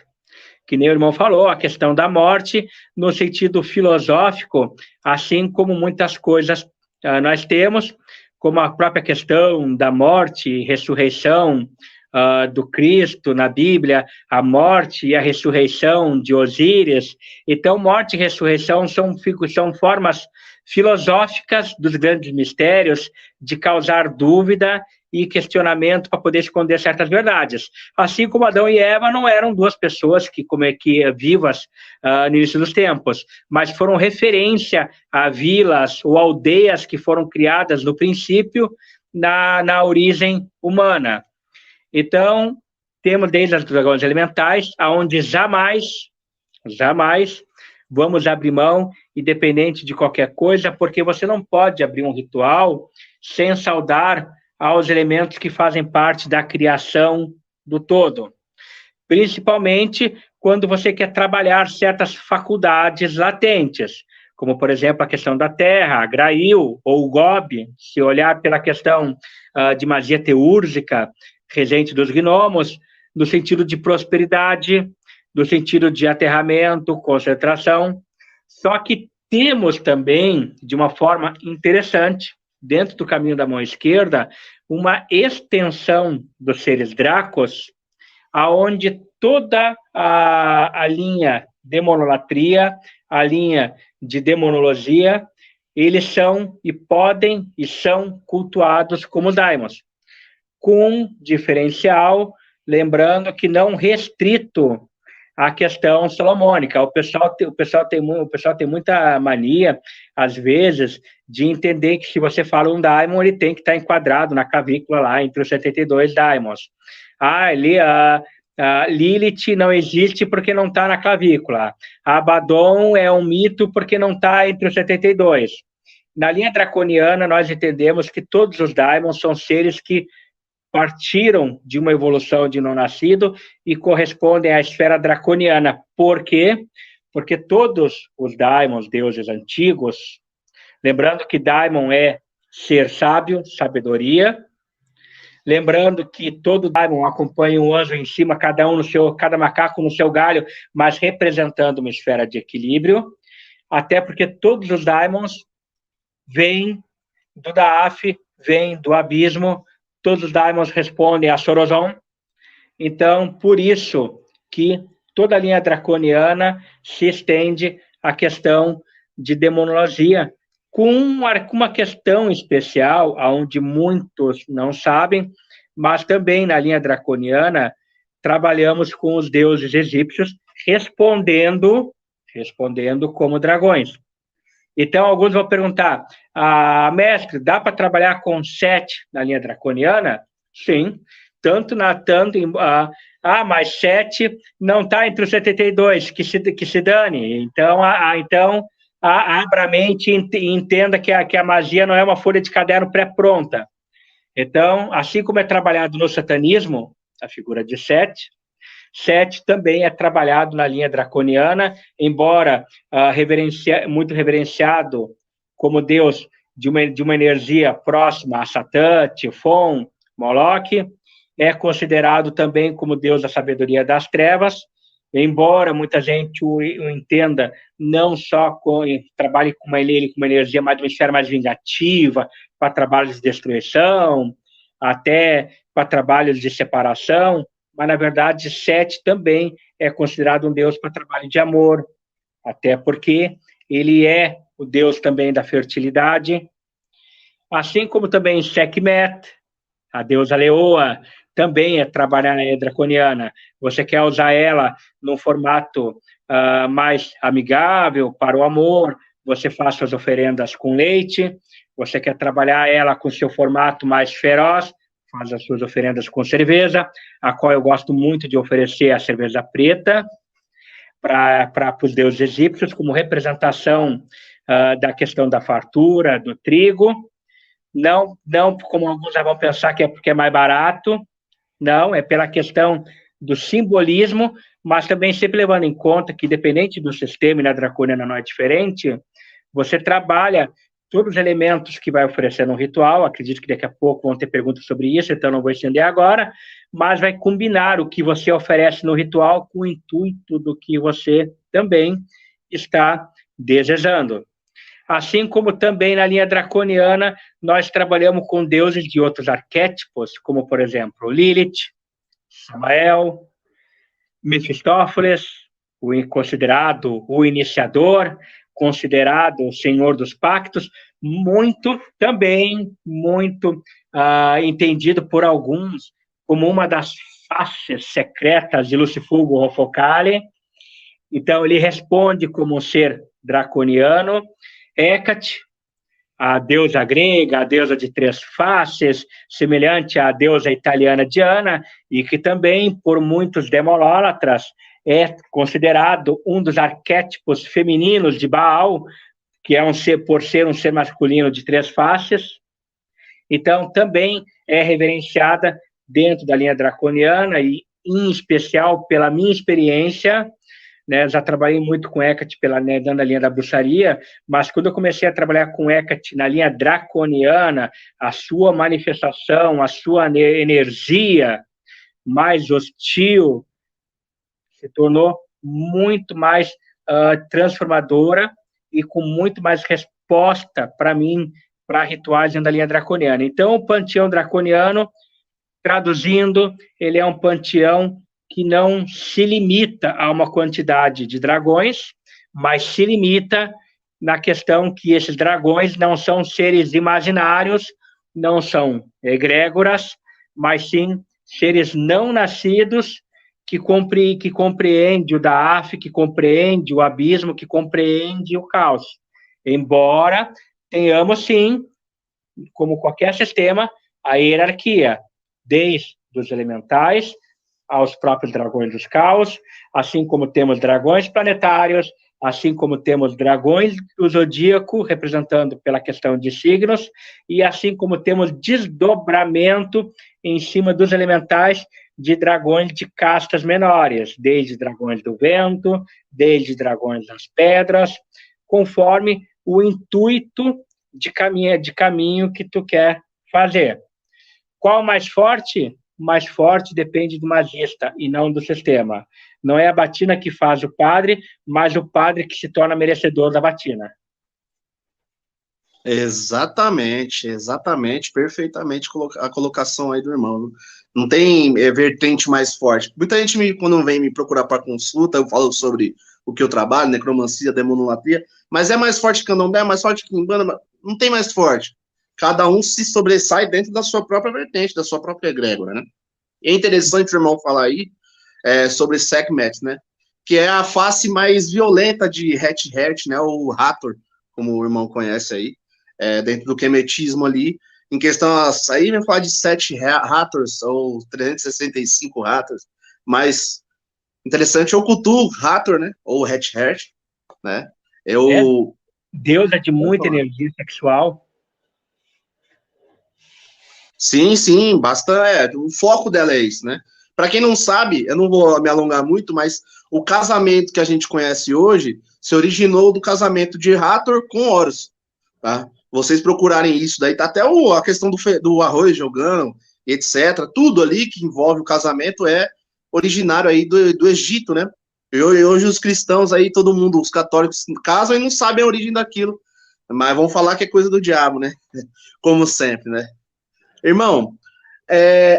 Que nem o irmão falou, a questão da morte, no sentido filosófico, assim como muitas coisas nós temos, como a própria questão da morte e ressurreição do Cristo na Bíblia, a morte e a ressurreição de Osíris. Então, morte e ressurreição são formas filosóficas dos grandes mistérios de causar dúvida e questionamento para poder esconder certas verdades. Assim como Adão e Eva não eram duas pessoas que vivas no início dos tempos, mas foram referência a vilas ou aldeias que foram criadas no princípio na origem humana. Então, temos desde as dragões elementais, aonde jamais vamos abrir mão, independente de qualquer coisa, porque você não pode abrir um ritual sem saudar aos elementos que fazem parte da criação do todo. Principalmente quando você quer trabalhar certas faculdades latentes, como, por exemplo, a questão da terra, a Grail ou o Gob, se olhar pela questão de magia teúrgica, regente dos gnomos, no sentido de prosperidade, no sentido de aterramento, concentração. Só que temos também, de uma forma interessante, dentro do caminho da mão esquerda, uma extensão dos seres Dracos, aonde toda a linha demonolatria, a linha de demonologia, eles são e podem e são cultuados como daimons, com diferencial, lembrando que não restrito à questão salomônica. O pessoal tem muita mania, às vezes, de entender que se você fala um daimon, ele tem que estar enquadrado na clavícula lá, entre os 72 daimons. Lilith não existe porque não está na clavícula. Abaddon é um mito porque não está entre os 72. Na linha draconiana, nós entendemos que todos os daimons são seres que partiram de uma evolução de não nascido e correspondem à esfera draconiana. Por quê? Porque todos os daimons, deuses antigos, lembrando que daimon é ser sábio, sabedoria, lembrando que todo daimon acompanha um anjo em cima, cada macaco no seu galho, mas representando uma esfera de equilíbrio, até porque todos os daimons vêm do Daaf, vêm do abismo, todos os daimons respondem a Sorozon. Então, por isso que toda a linha draconiana se estende à questão de demonologia, com uma questão especial, onde muitos não sabem, mas também na linha draconiana trabalhamos com os deuses egípcios, respondendo como dragões. Então, alguns vão perguntar, mestre, dá para trabalhar com 7 na linha draconiana? Sim, mas 7 não está entre os 72, que se dane. Então, abra a mente e entenda que a magia não é uma folha de caderno pré-pronta. Então, assim como é trabalhado no satanismo, a figura de 7 também é trabalhado na linha draconiana, embora muito reverenciado como deus de uma energia próxima a Satã, Tifon, Moloch, é considerado também como deus da sabedoria das trevas, embora muita gente o entenda não só trabalhe com ele com uma energia mais de uma esfera mais vingativa, para trabalhos de destruição, até para trabalhos de separação, mas, na verdade, 7 também é considerado um deus para trabalho de amor, até porque ele é o deus também da fertilidade, assim como também Sekhmet, a deusa leoa, também é trabalhar na draconiana. Você quer usar ela num formato mais amigável para o amor, você faz suas oferendas com leite, você quer trabalhar ela com seu formato mais feroz, faz as suas oferendas com cerveja, a qual eu gosto muito de oferecer a cerveja preta para os deuses egípcios, como representação da questão da fartura, do trigo. Não como alguns já vão pensar que é porque é mais barato, não, é pela questão do simbolismo, mas também sempre levando em conta que, dependente do sistema, e na draconiana não é diferente, você trabalha todos os elementos que vai oferecer no ritual. Acredito que daqui a pouco vão ter perguntas sobre isso, então não vou estender agora, mas vai combinar o que você oferece no ritual com o intuito do que você também está desejando. Assim como também na linha draconiana, nós trabalhamos com deuses de outros arquétipos, como, por exemplo, Lilith, Samael, Mefistófeles, considerado o iniciador, considerado o senhor dos pactos, muito entendido por alguns como uma das faces secretas de Lucifuggo Rofocale. Então, ele responde como um ser draconiano. Hecate, a deusa grega, a deusa de 3 faces, semelhante à deusa italiana Diana, e que também, por muitos demolólatras, é considerado um dos arquétipos femininos de Baal, que é por ser um ser masculino de 3 faces. Então, também é reverenciada dentro da linha draconiana, e em especial pela minha experiência, né, já trabalhei muito com Hecate dando a linha da bruxaria, mas quando eu comecei a trabalhar com Hecate na linha draconiana, a sua manifestação, a sua energia mais hostil se tornou muito mais transformadora e com muito mais resposta para mim, para rituais dentro da linha draconiana. Então, o panteão draconiano, traduzindo, ele é um panteão que não se limita a uma quantidade de dragões, mas se limita na questão que esses dragões não são seres imaginários, não são egrégoras, mas sim seres não nascidos que compreende o Daaf, que compreende o abismo, que compreende o caos. Embora tenhamos, sim, como qualquer sistema, a hierarquia, desde os elementais aos próprios dragões dos caos, assim como temos dragões planetários, assim como temos dragões do zodíaco, representando pela questão de signos, e assim como temos desdobramento em cima dos elementais de dragões de castas menores, desde dragões do vento, desde dragões das pedras, conforme o intuito de caminho que tu quer fazer. Qual mais forte? Mais forte depende do magista e não do sistema. Não é a batina que faz o padre, mas o padre que se torna merecedor da batina. Exatamente, perfeitamente a colocação aí do irmão. Não tem vertente mais forte. Muita gente, quando vem me procurar para consulta, eu falo sobre o que eu trabalho, necromancia, demonolatria, mas é mais forte que candomblé, é mais forte que umbanda, não tem mais forte. Cada um se sobressai dentro da sua própria vertente, da sua própria egrégora, né? E é interessante o irmão falar aí sobre Sekhmet, né? Que é a face mais violenta de Het, né? O Hathor, como o irmão conhece aí, dentro do quemetismo ali, em questão, aí vem falar de 7 Hathors, ou 365 Hathors, mas interessante é o Cthulhu Hathor, né? Ou Het, né? Deusa de muita energia sexual. Sim, basta. O foco dela é isso, né? Para quem não sabe, eu não vou me alongar muito, mas o casamento que a gente conhece hoje se originou do casamento de Hathor com Horus, tá? Vocês procurarem isso, daí tá até a questão do arroz jogando, etc. Tudo ali que envolve o casamento é originário aí do Egito, né? E hoje os cristãos aí, todo mundo, os católicos casam e não sabem a origem daquilo, mas vão falar que é coisa do diabo, né? Como sempre, né? Irmão,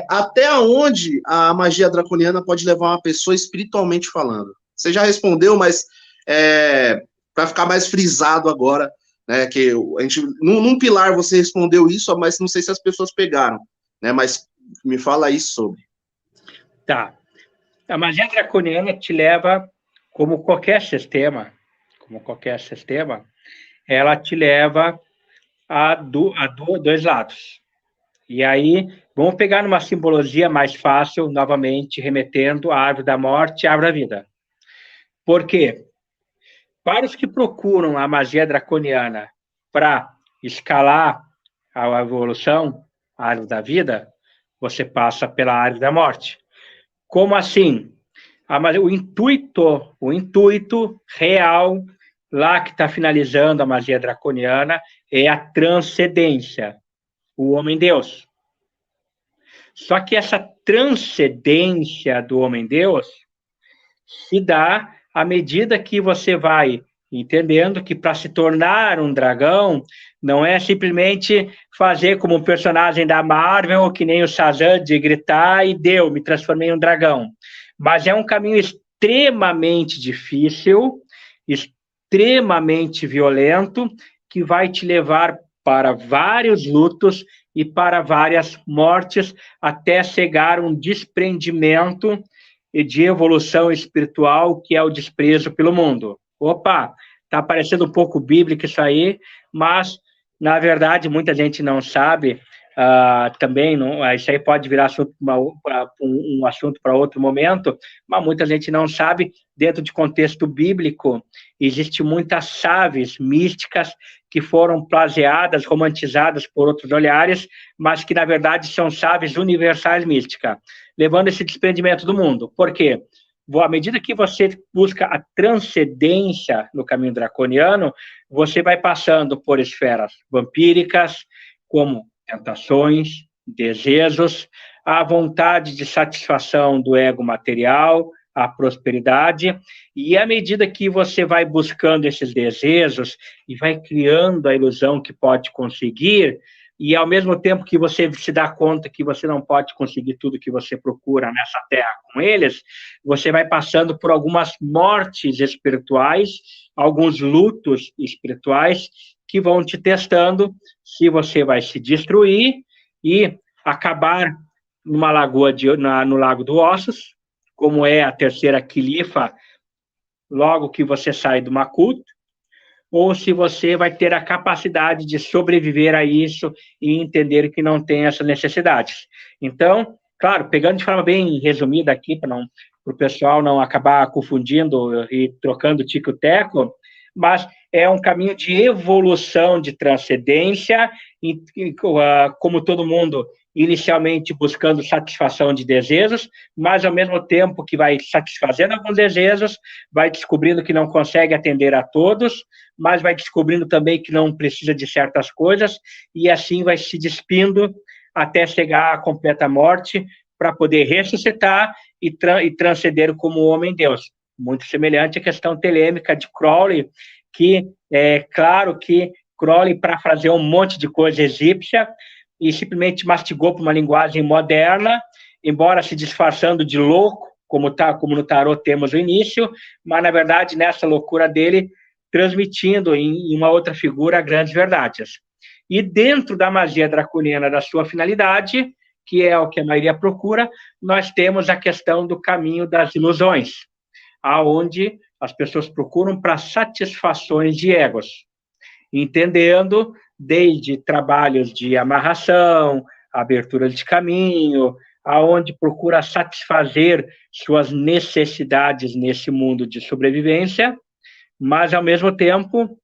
até onde a magia draconiana pode levar uma pessoa espiritualmente falando? Você já respondeu, mas para ficar mais frisado agora, né, que a gente, num pilar você respondeu isso, mas não sei se as pessoas pegaram, né, mas me fala aí sobre. Tá. A magia draconiana te leva, como qualquer sistema, ela te leva a dois lados. E aí, vamos pegar numa simbologia mais fácil, novamente, remetendo à árvore da morte e à árvore da vida. Por quê? Para os que procuram a magia draconiana para escalar a evolução, a árvore da vida, você passa pela árvore da morte. Como assim? O intuito real, lá que está finalizando a magia draconiana, é a transcendência, o homem-deus. Só que essa transcendência do homem-deus se dá à medida que você vai entendendo que para se tornar um dragão, não é simplesmente fazer como um personagem da Marvel, ou que nem o Shazam, de gritar e deu, me transformei em um dragão. Mas é um caminho extremamente difícil, extremamente violento, que vai te levar para vários lutos e para várias mortes, até chegar a um desprendimento e de evolução espiritual, que é o desprezo pelo mundo. Opa, está parecendo um pouco bíblico isso aí, mas, na verdade, muita gente não sabe, também, não, isso aí pode virar assunto um assunto para outro momento, mas muita gente não sabe, dentro de contexto bíblico, existem muitas chaves místicas que foram plagiadas, romantizadas por outros olhares, mas que, na verdade, são chaves universais místicas, levando esse desprendimento do mundo. Por quê? À medida que você busca a transcendência no caminho draconiano, você vai passando por esferas vampíricas, como tentações, desejos, a vontade de satisfação do ego material, a prosperidade, e à medida que você vai buscando esses desejos e vai criando a ilusão que pode conseguir, e ao mesmo tempo que você se dá conta que você não pode conseguir tudo que você procura nessa terra com eles, você vai passando por algumas mortes espirituais, alguns lutos espirituais, que vão te testando se você vai se destruir e acabar numa lagoa no Lago dos Ossos, como é a terceira quilifa, logo que você sai do Makuto, ou se você vai ter a capacidade de sobreviver a isso e entender que não tem essas necessidades. Então, claro, pegando de forma bem resumida aqui, para o pessoal não acabar confundindo e trocando tico-teco, mas é um caminho de evolução, de transcendência, como todo mundo, inicialmente buscando satisfação de desejos, mas ao mesmo tempo que vai satisfazendo alguns desejos, vai descobrindo que não consegue atender a todos, mas vai descobrindo também que não precisa de certas coisas, e assim vai se despindo até chegar à completa morte, para poder ressuscitar e transcender como homem-deus. Muito semelhante à questão telêmica de Crowley, que é claro que Crowley, para fazer um monte de coisa egípcia, e simplesmente mastigou para uma linguagem moderna, embora se disfarçando de louco, como no tarot temos no início, mas, na verdade, nessa loucura dele, transmitindo em uma outra figura grandes verdades. E dentro da magia draconiana, da sua finalidade, que é o que a maioria procura, nós temos a questão do caminho das ilusões, aonde as pessoas procuram para satisfações de egos, entendendo desde trabalhos de amarração, abertura de caminho, aonde procura satisfazer suas necessidades nesse mundo de sobrevivência, mas, ao mesmo tempo,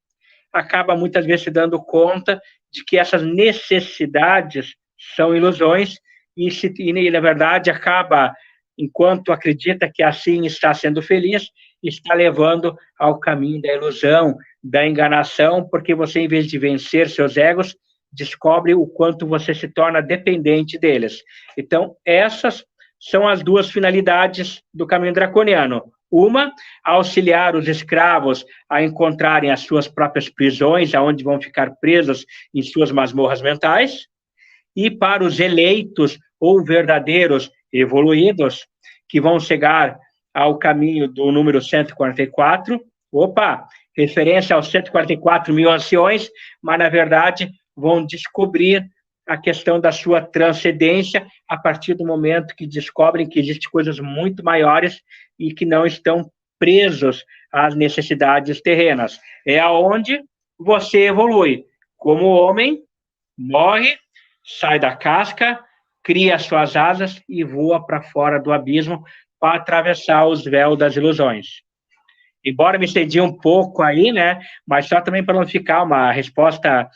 acaba muitas vezes se dando conta de que essas necessidades são ilusões e na verdade, acaba, enquanto acredita que assim está sendo feliz, está levando ao caminho da ilusão, da enganação, porque você, em vez de vencer seus egos, descobre o quanto você se torna dependente deles. Então, essas são as duas finalidades do caminho draconiano. Uma, auxiliar os escravos a encontrarem as suas próprias prisões, aonde vão ficar presos em suas masmorras mentais, e para os eleitos ou verdadeiros evoluídos, que vão chegar ao caminho do número 144, referência aos 144 mil anciões, mas, na verdade, vão descobrir a questão da sua transcendência a partir do momento que descobrem que existem coisas muito maiores e que não estão presos às necessidades terrenas. É aonde você evolui. Como homem, morre, sai da casca, cria suas asas e voa para fora do abismo para atravessar os véus das ilusões. Embora me estendi um pouco aí, né, mas só também para não ficar uma resposta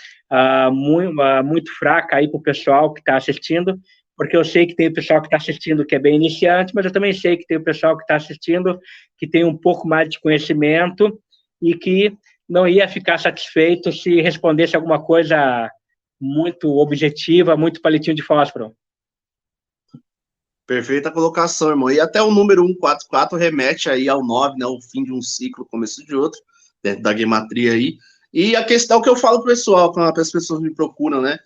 muito fraca aí para o pessoal que está assistindo, porque eu sei que tem o pessoal que está assistindo que é bem iniciante, mas eu também sei que tem o pessoal que está assistindo que tem um pouco mais de conhecimento e que não ia ficar satisfeito se respondesse alguma coisa muito objetiva, muito palitinho de fósforo. Perfeita colocação, irmão. E até o número 144 remete aí ao 9, né? O fim de um ciclo, começo de outro, dentro da gematria aí. E a questão que eu falo pro pessoal, quando as pessoas me procuram, né?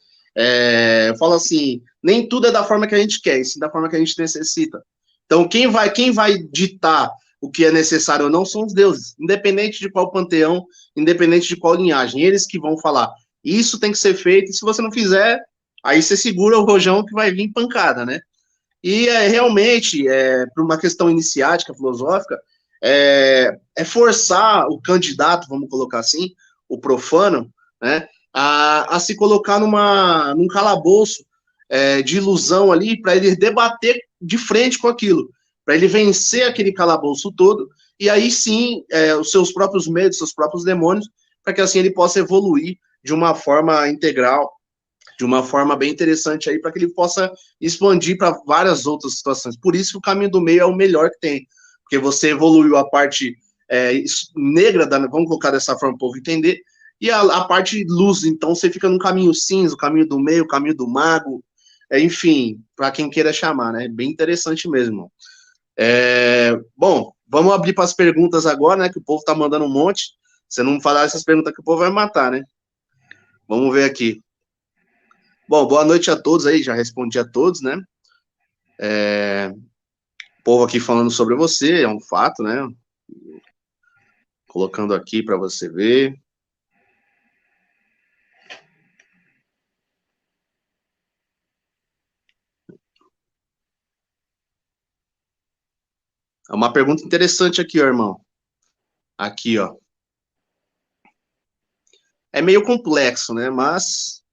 Eu falo assim, nem tudo é da forma que a gente quer, sim da forma que a gente necessita. Então, quem vai ditar o que é necessário ou não são os deuses, independente de qual panteão, independente de qual linhagem, eles que vão falar, isso tem que ser feito, e se você não fizer, aí você segura o rojão que vai vir pancada, né? E realmente, por uma questão iniciática, filosófica, é forçar o candidato, vamos colocar assim, o profano, né, a se colocar num calabouço de ilusão ali, para ele debater de frente com aquilo, para ele vencer aquele calabouço todo, e aí sim, os seus próprios medos, seus próprios demônios, para que assim ele possa evoluir de uma forma integral, de uma forma bem interessante aí, para que ele possa expandir para várias outras situações. Por isso que o caminho do meio é o melhor que tem, porque você evoluiu a parte negra, vamos colocar dessa forma para o povo entender, e a parte luz, então você fica no caminho cinza, o caminho do meio, o caminho do mago, enfim, para quem queira chamar, né? Bem interessante mesmo. Bom, vamos abrir para as perguntas agora, né? Que o povo tá mandando um monte. Se não falar essas perguntas que o povo vai matar, né? Vamos ver aqui. Bom, boa noite a todos aí, já respondi a todos, né? O povo aqui falando sobre você, é um fato, né? Colocando aqui para você ver. É uma pergunta interessante aqui, ó, irmão. Aqui, ó. É meio complexo, né? Mas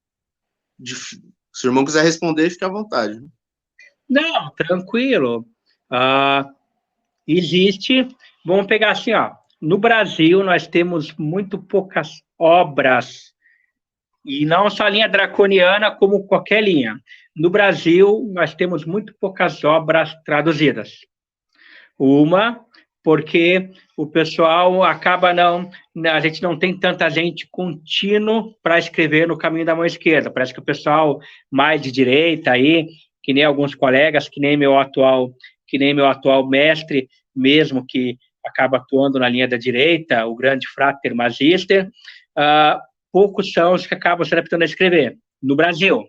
se o irmão quiser responder, fique à vontade. Não, tranquilo. Existe, vamos pegar assim, ó. No Brasil, nós temos muito poucas obras, e não só a linha draconiana, como qualquer linha. No Brasil, nós temos muito poucas obras traduzidas. Uma, porque o pessoal acaba a gente não tem tanta gente contínuo para escrever no caminho da mão esquerda. Parece que o pessoal mais de direita aí, que nem alguns colegas, que nem meu atual mestre mesmo, que acaba atuando na linha da direita, o grande Frater Magister, poucos são os que acabam se adaptando a escrever no Brasil.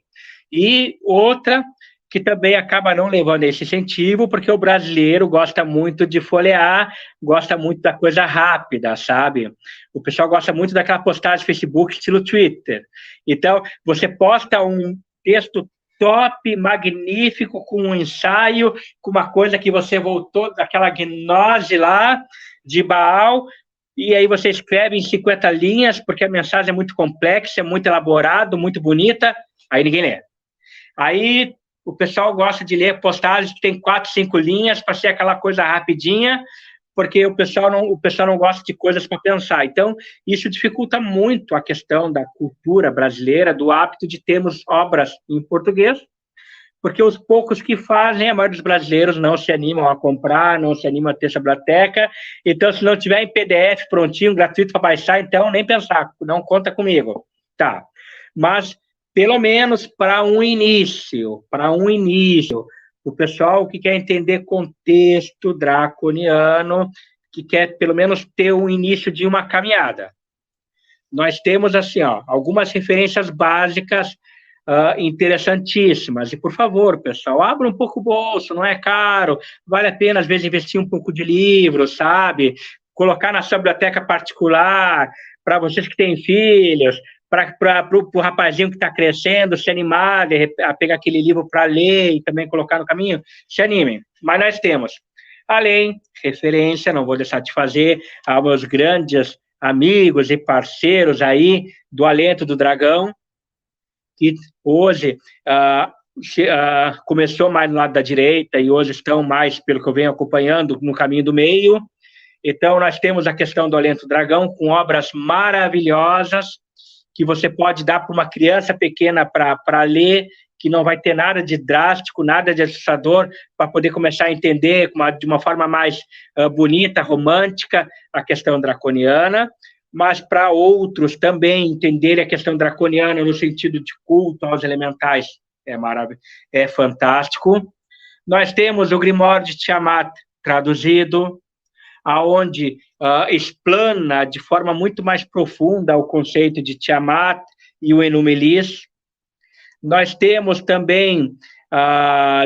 E outra que também acaba não levando esse incentivo, porque o brasileiro gosta muito de folhear, gosta muito da coisa rápida, sabe? O pessoal gosta muito daquela postagem Facebook estilo Twitter. Então, você posta um texto top, magnífico, com um ensaio, com uma coisa que você voltou daquela gnose lá de Baal, e aí você escreve em 50 linhas, porque a mensagem é muito complexa, é muito elaborada, muito bonita, aí ninguém lê. Aí o pessoal gosta de ler postagens que tem 4, 5 linhas para ser aquela coisa rapidinha, porque o pessoal não gosta de coisas para pensar. Então, isso dificulta muito a questão da cultura brasileira, do hábito de termos obras em português, porque os poucos que fazem, a maioria dos brasileiros não se animam a comprar, não se animam a ter essa biblioteca. Então, se não tiver em PDF prontinho, gratuito para baixar, então nem pensar, não conta comigo. Tá. Mas pelo menos para um início, o pessoal que quer entender contexto draconiano, que quer pelo menos ter um início de uma caminhada. Nós temos, assim, ó, algumas referências básicas interessantíssimas. E, por favor, pessoal, abra um pouco o bolso, não é caro, vale a pena, às vezes, investir um pouco de livro, sabe? Colocar na sua biblioteca particular, para vocês que têm filhos, para o rapazinho que está crescendo, se animar a pegar aquele livro para ler e também colocar no caminho, se animem. Mas nós temos, além, referência, não vou deixar de fazer, aos grandes amigos e parceiros aí do Alento do Dragão, que hoje começou mais no lado da direita e hoje estão mais, pelo que eu venho acompanhando, no caminho do meio. Então, nós temos a questão do Alento do Dragão, com obras maravilhosas, que você pode dar para uma criança pequena para ler, que não vai ter nada de drástico, nada de assustador, para poder começar a entender de uma forma mais bonita, romântica, a questão draconiana, mas para outros também entenderem a questão draconiana no sentido de culto aos elementais, é maravilhoso, é fantástico. Nós temos o Grimório de Tiamat traduzido, aonde explana de forma muito mais profunda o conceito de Tiamat e o Enumelis. Nós temos também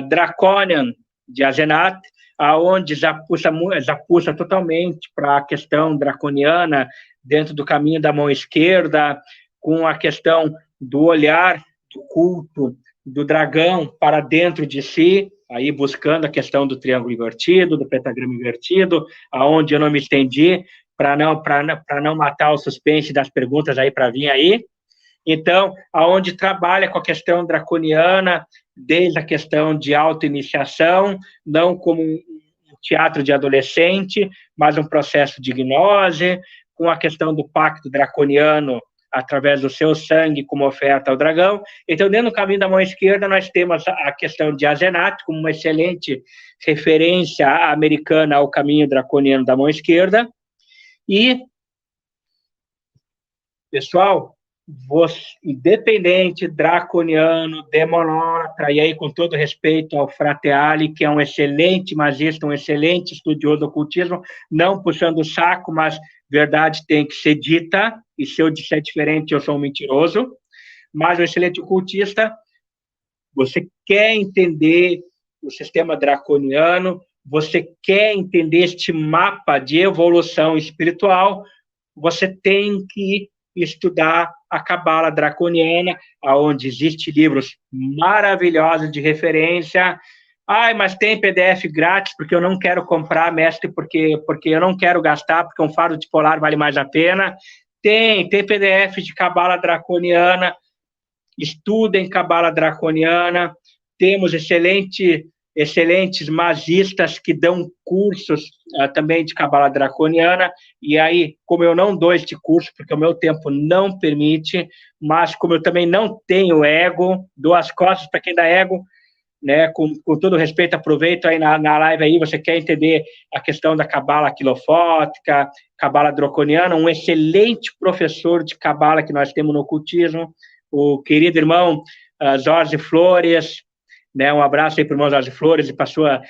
Draconian, de Azenat, aonde já puxa totalmente para a questão draconiana dentro do caminho da mão esquerda, com a questão do olhar, do culto, do dragão para dentro de si, aí buscando a questão do triângulo invertido, do pentagrama invertido, aonde eu não me estendi, para não matar o suspense das perguntas aí para vir aí. Então, aonde trabalha com a questão draconiana, desde a questão de autoiniciação, não como um teatro de adolescente, mas um processo de gnose, com a questão do pacto draconiano através do seu sangue como oferta ao dragão. Então, dentro do caminho da mão esquerda, nós temos a questão de Azenat como uma excelente referência americana ao caminho draconiano da mão esquerda. E, pessoal, independente, draconiano, demonótrata, e aí com todo respeito ao Frateali, que é um excelente magista, um excelente estudioso do ocultismo, não puxando o saco, mas verdade tem que ser dita, e se eu disser diferente, eu sou um mentiroso, mas um excelente ocultista, você quer entender o sistema draconiano, você quer entender este mapa de evolução espiritual, você tem que estudar a Cabala Draconiana, onde existem livros maravilhosos de referência. Mas tem PDF grátis, porque eu não quero comprar, mestre, porque eu não quero gastar, porque um fardo de polar vale mais a pena. Tem PDF de Cabala Draconiana, estudem Cabala Draconiana, temos excelentes magistas que dão cursos também de Cabala Draconiana, e aí, como eu não dou este curso, porque o meu tempo não permite, mas como eu também não tenho ego, dou as costas para quem dá ego, né, com todo respeito, aproveito aí na live aí, você quer entender a questão da Cabala quilofótica, Cabala draconiana, um excelente professor de Cabala que nós temos no ocultismo, o querido irmão Jorge Flores, né, um abraço aí para o irmão Jorge Flores e para a sua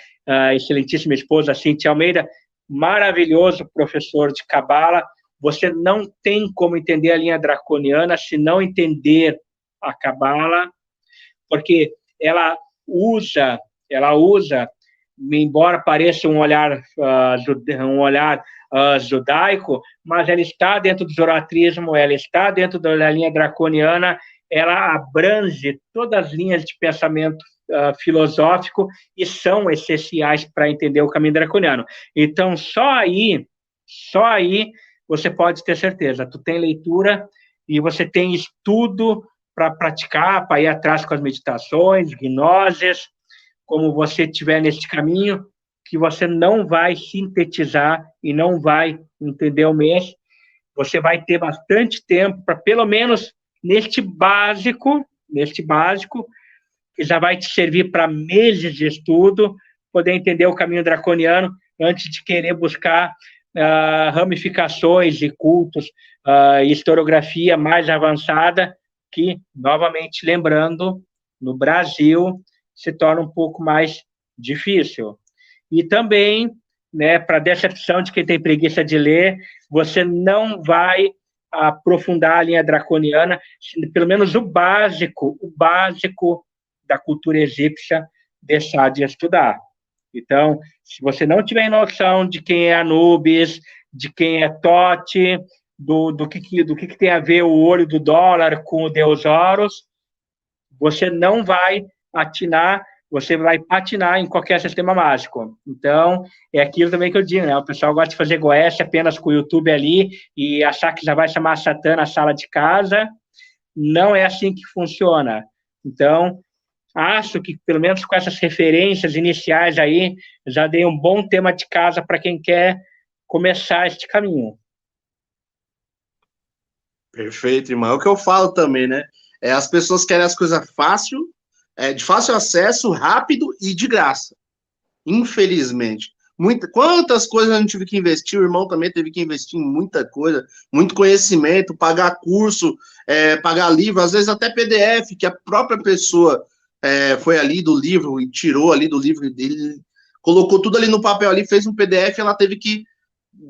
excelentíssima esposa, Cintia Almeida, maravilhoso professor de Cabala. Você não tem como entender a linha draconiana se não entender a Cabala, porque ela usa, embora pareça um olhar judaico, mas ela está dentro do zoroatrismo, ela está dentro da linha draconiana, ela abrange todas as linhas de pensamento filosófico e são essenciais para entender o caminho draconiano. Então, só aí você pode ter certeza, tu tem leitura e você tem estudo para praticar, para ir atrás com as meditações, gnoses, como você estiver neste caminho, que você não vai sintetizar e não vai entender o mês, você vai ter bastante tempo para, pelo menos, neste básico, que já vai te servir para meses de estudo, poder entender o caminho draconiano antes de querer buscar ramificações e cultos, historiografia mais avançada, que, novamente, lembrando, no Brasil, se torna um pouco mais difícil. E também, né, para decepção de quem tem preguiça de ler, você não vai aprofundar a linha draconiana, pelo menos o básico da cultura egípcia, deixar de estudar. Então, se você não tiver noção de quem é Anubis, de quem é Tote, do que tem a ver o olho do dólar com o deus Horus, você não vai atinar, você vai patinar em qualquer sistema mágico. Então, é aquilo também que eu digo, né? O pessoal gosta de fazer goeste apenas com o YouTube ali e achar que já vai chamar Satã na sala de casa. Não é assim que funciona. Então, acho que, pelo menos com essas referências iniciais aí, já dei um bom tema de casa para quem quer começar este caminho. Perfeito, irmão. É o que eu falo também, né? As pessoas querem as coisas fácil, de fácil acesso, rápido e de graça. Infelizmente. Quantas coisas a gente teve que investir, o irmão também teve que investir em muita coisa, muito conhecimento, pagar curso, pagar livro, às vezes até PDF, que a própria pessoa foi ali do livro e tirou ali do livro dele, colocou tudo ali no papel ali, fez um PDF, ela teve que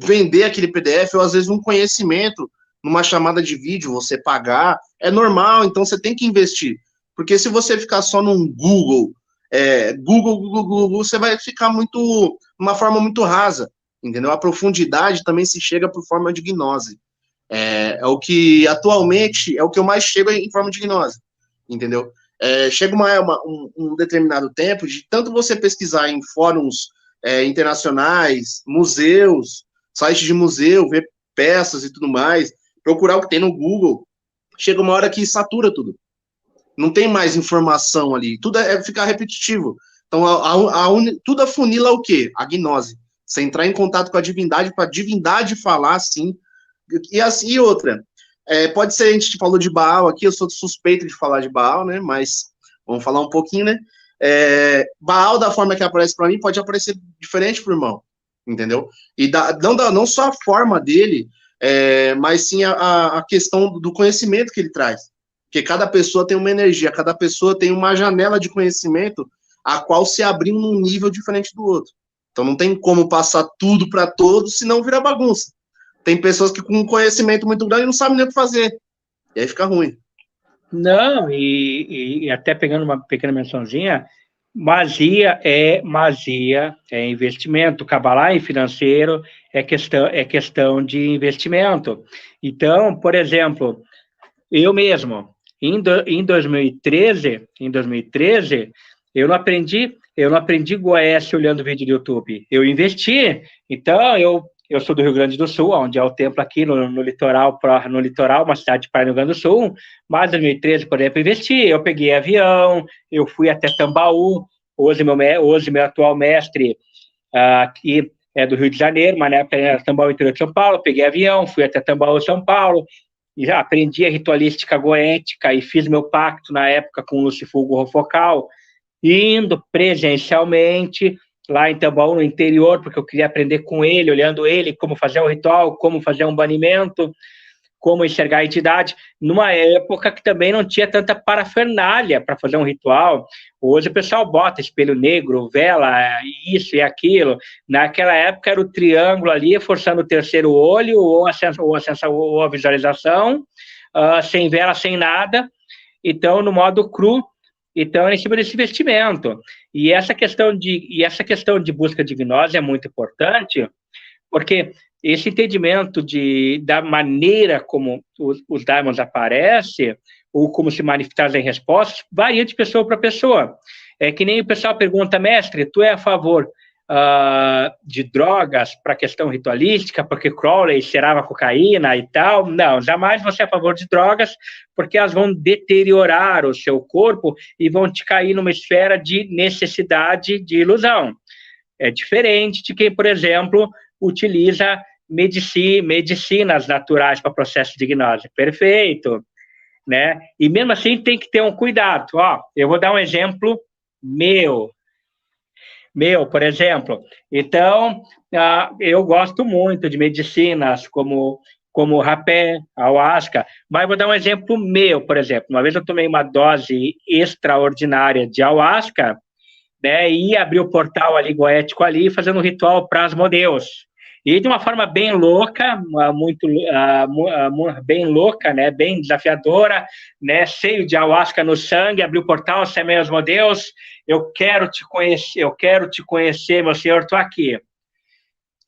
vender aquele PDF, ou às vezes um conhecimento, numa chamada de vídeo, você pagar, é normal, então você tem que investir. Porque se você ficar só num Google, você vai ficar uma forma muito rasa, entendeu? A profundidade também se chega por forma de gnose. É o que, atualmente, é o que eu mais chego em forma de gnose, entendeu? Chega um determinado tempo de tanto você pesquisar em fóruns internacionais, museus, sites de museu, ver peças e tudo mais, procurar o que tem no Google, chega uma hora que satura tudo. Não tem mais informação ali. Tudo ficar repetitivo. Então, tudo afunila o quê? A gnose. Você entrar em contato com a divindade, para a divindade falar assim. E outra, pode ser, a gente falou de Baal aqui, eu sou suspeito de falar de Baal, né? Mas vamos falar um pouquinho, né? Baal, da forma que aparece para mim, pode aparecer diferente pro irmão, entendeu? E não só a forma dele, mas sim a questão do conhecimento que ele traz. Porque cada pessoa tem uma energia, cada pessoa tem uma janela de conhecimento a qual se abriu num nível diferente do outro. Então não tem como passar tudo para todos, senão vira bagunça. Tem pessoas que com um conhecimento muito grande não sabem nem o que fazer. E aí fica ruim. Não, e até pegando uma pequena mençãozinha, magia é investimento, cabalá e financeiro é questão de investimento. Então, por exemplo, eu mesmo, em 2013, eu não aprendi Goiás olhando vídeo do YouTube. Eu investi. Então, eu sou do Rio Grande do Sul, onde é o templo aqui no litoral, uma cidade de Praia, no Rio Grande do Sul. Mas em 2013, por exemplo, investi. Eu peguei avião, eu fui até Tambaú. Hoje meu atual mestre aqui é do Rio de Janeiro, mas na época era Tambaú, interior de São Paulo. Peguei avião, fui até Tambaú, São Paulo. E já aprendi a ritualística goética e fiz meu pacto na época com o Lucifúgio Rofocal, indo presencialmente lá em Tambaú, no interior, porque eu queria aprender com ele, olhando ele, como fazer um ritual, como fazer um banimento, como enxergar a entidade, numa época que também não tinha tanta parafernália para fazer um ritual. Hoje o pessoal bota espelho negro, vela, isso e aquilo. Naquela época era o triângulo ali, forçando o terceiro olho, ou a visualização, sem vela, sem nada. Então, no modo cru, então, é em cima desse investimento. E essa questão de busca de gnose é muito importante, porque esse entendimento da maneira como os daimons aparecem, ou como se manifestam em respostas, varia de pessoa para pessoa. É que nem o pessoal pergunta, mestre, tu é a favor de drogas para questão ritualística, porque Crowley cheirava cocaína e tal? Não, jamais você é a favor de drogas, porque elas vão deteriorar o seu corpo e vão te cair numa esfera de necessidade de ilusão. É diferente de quem, por exemplo, utiliza medicinas naturais para processo de gnose. Perfeito, né? E mesmo assim tem que ter um cuidado. Eu vou dar um exemplo meu, por exemplo. Então, eu gosto muito de medicinas como rapé, ayahuasca, mas vou dar um exemplo meu, por exemplo. Uma vez eu tomei uma dose extraordinária de ayahuasca, né, e abri o portal ali, goético ali, fazendo um ritual para Asmodeus. E de uma forma bem louca, bem louca, né, bem desafiadora, né, cheio de ayahuasca no sangue, abri o portal, chamei Asmodeus, eu quero te conhecer, meu senhor, estou aqui.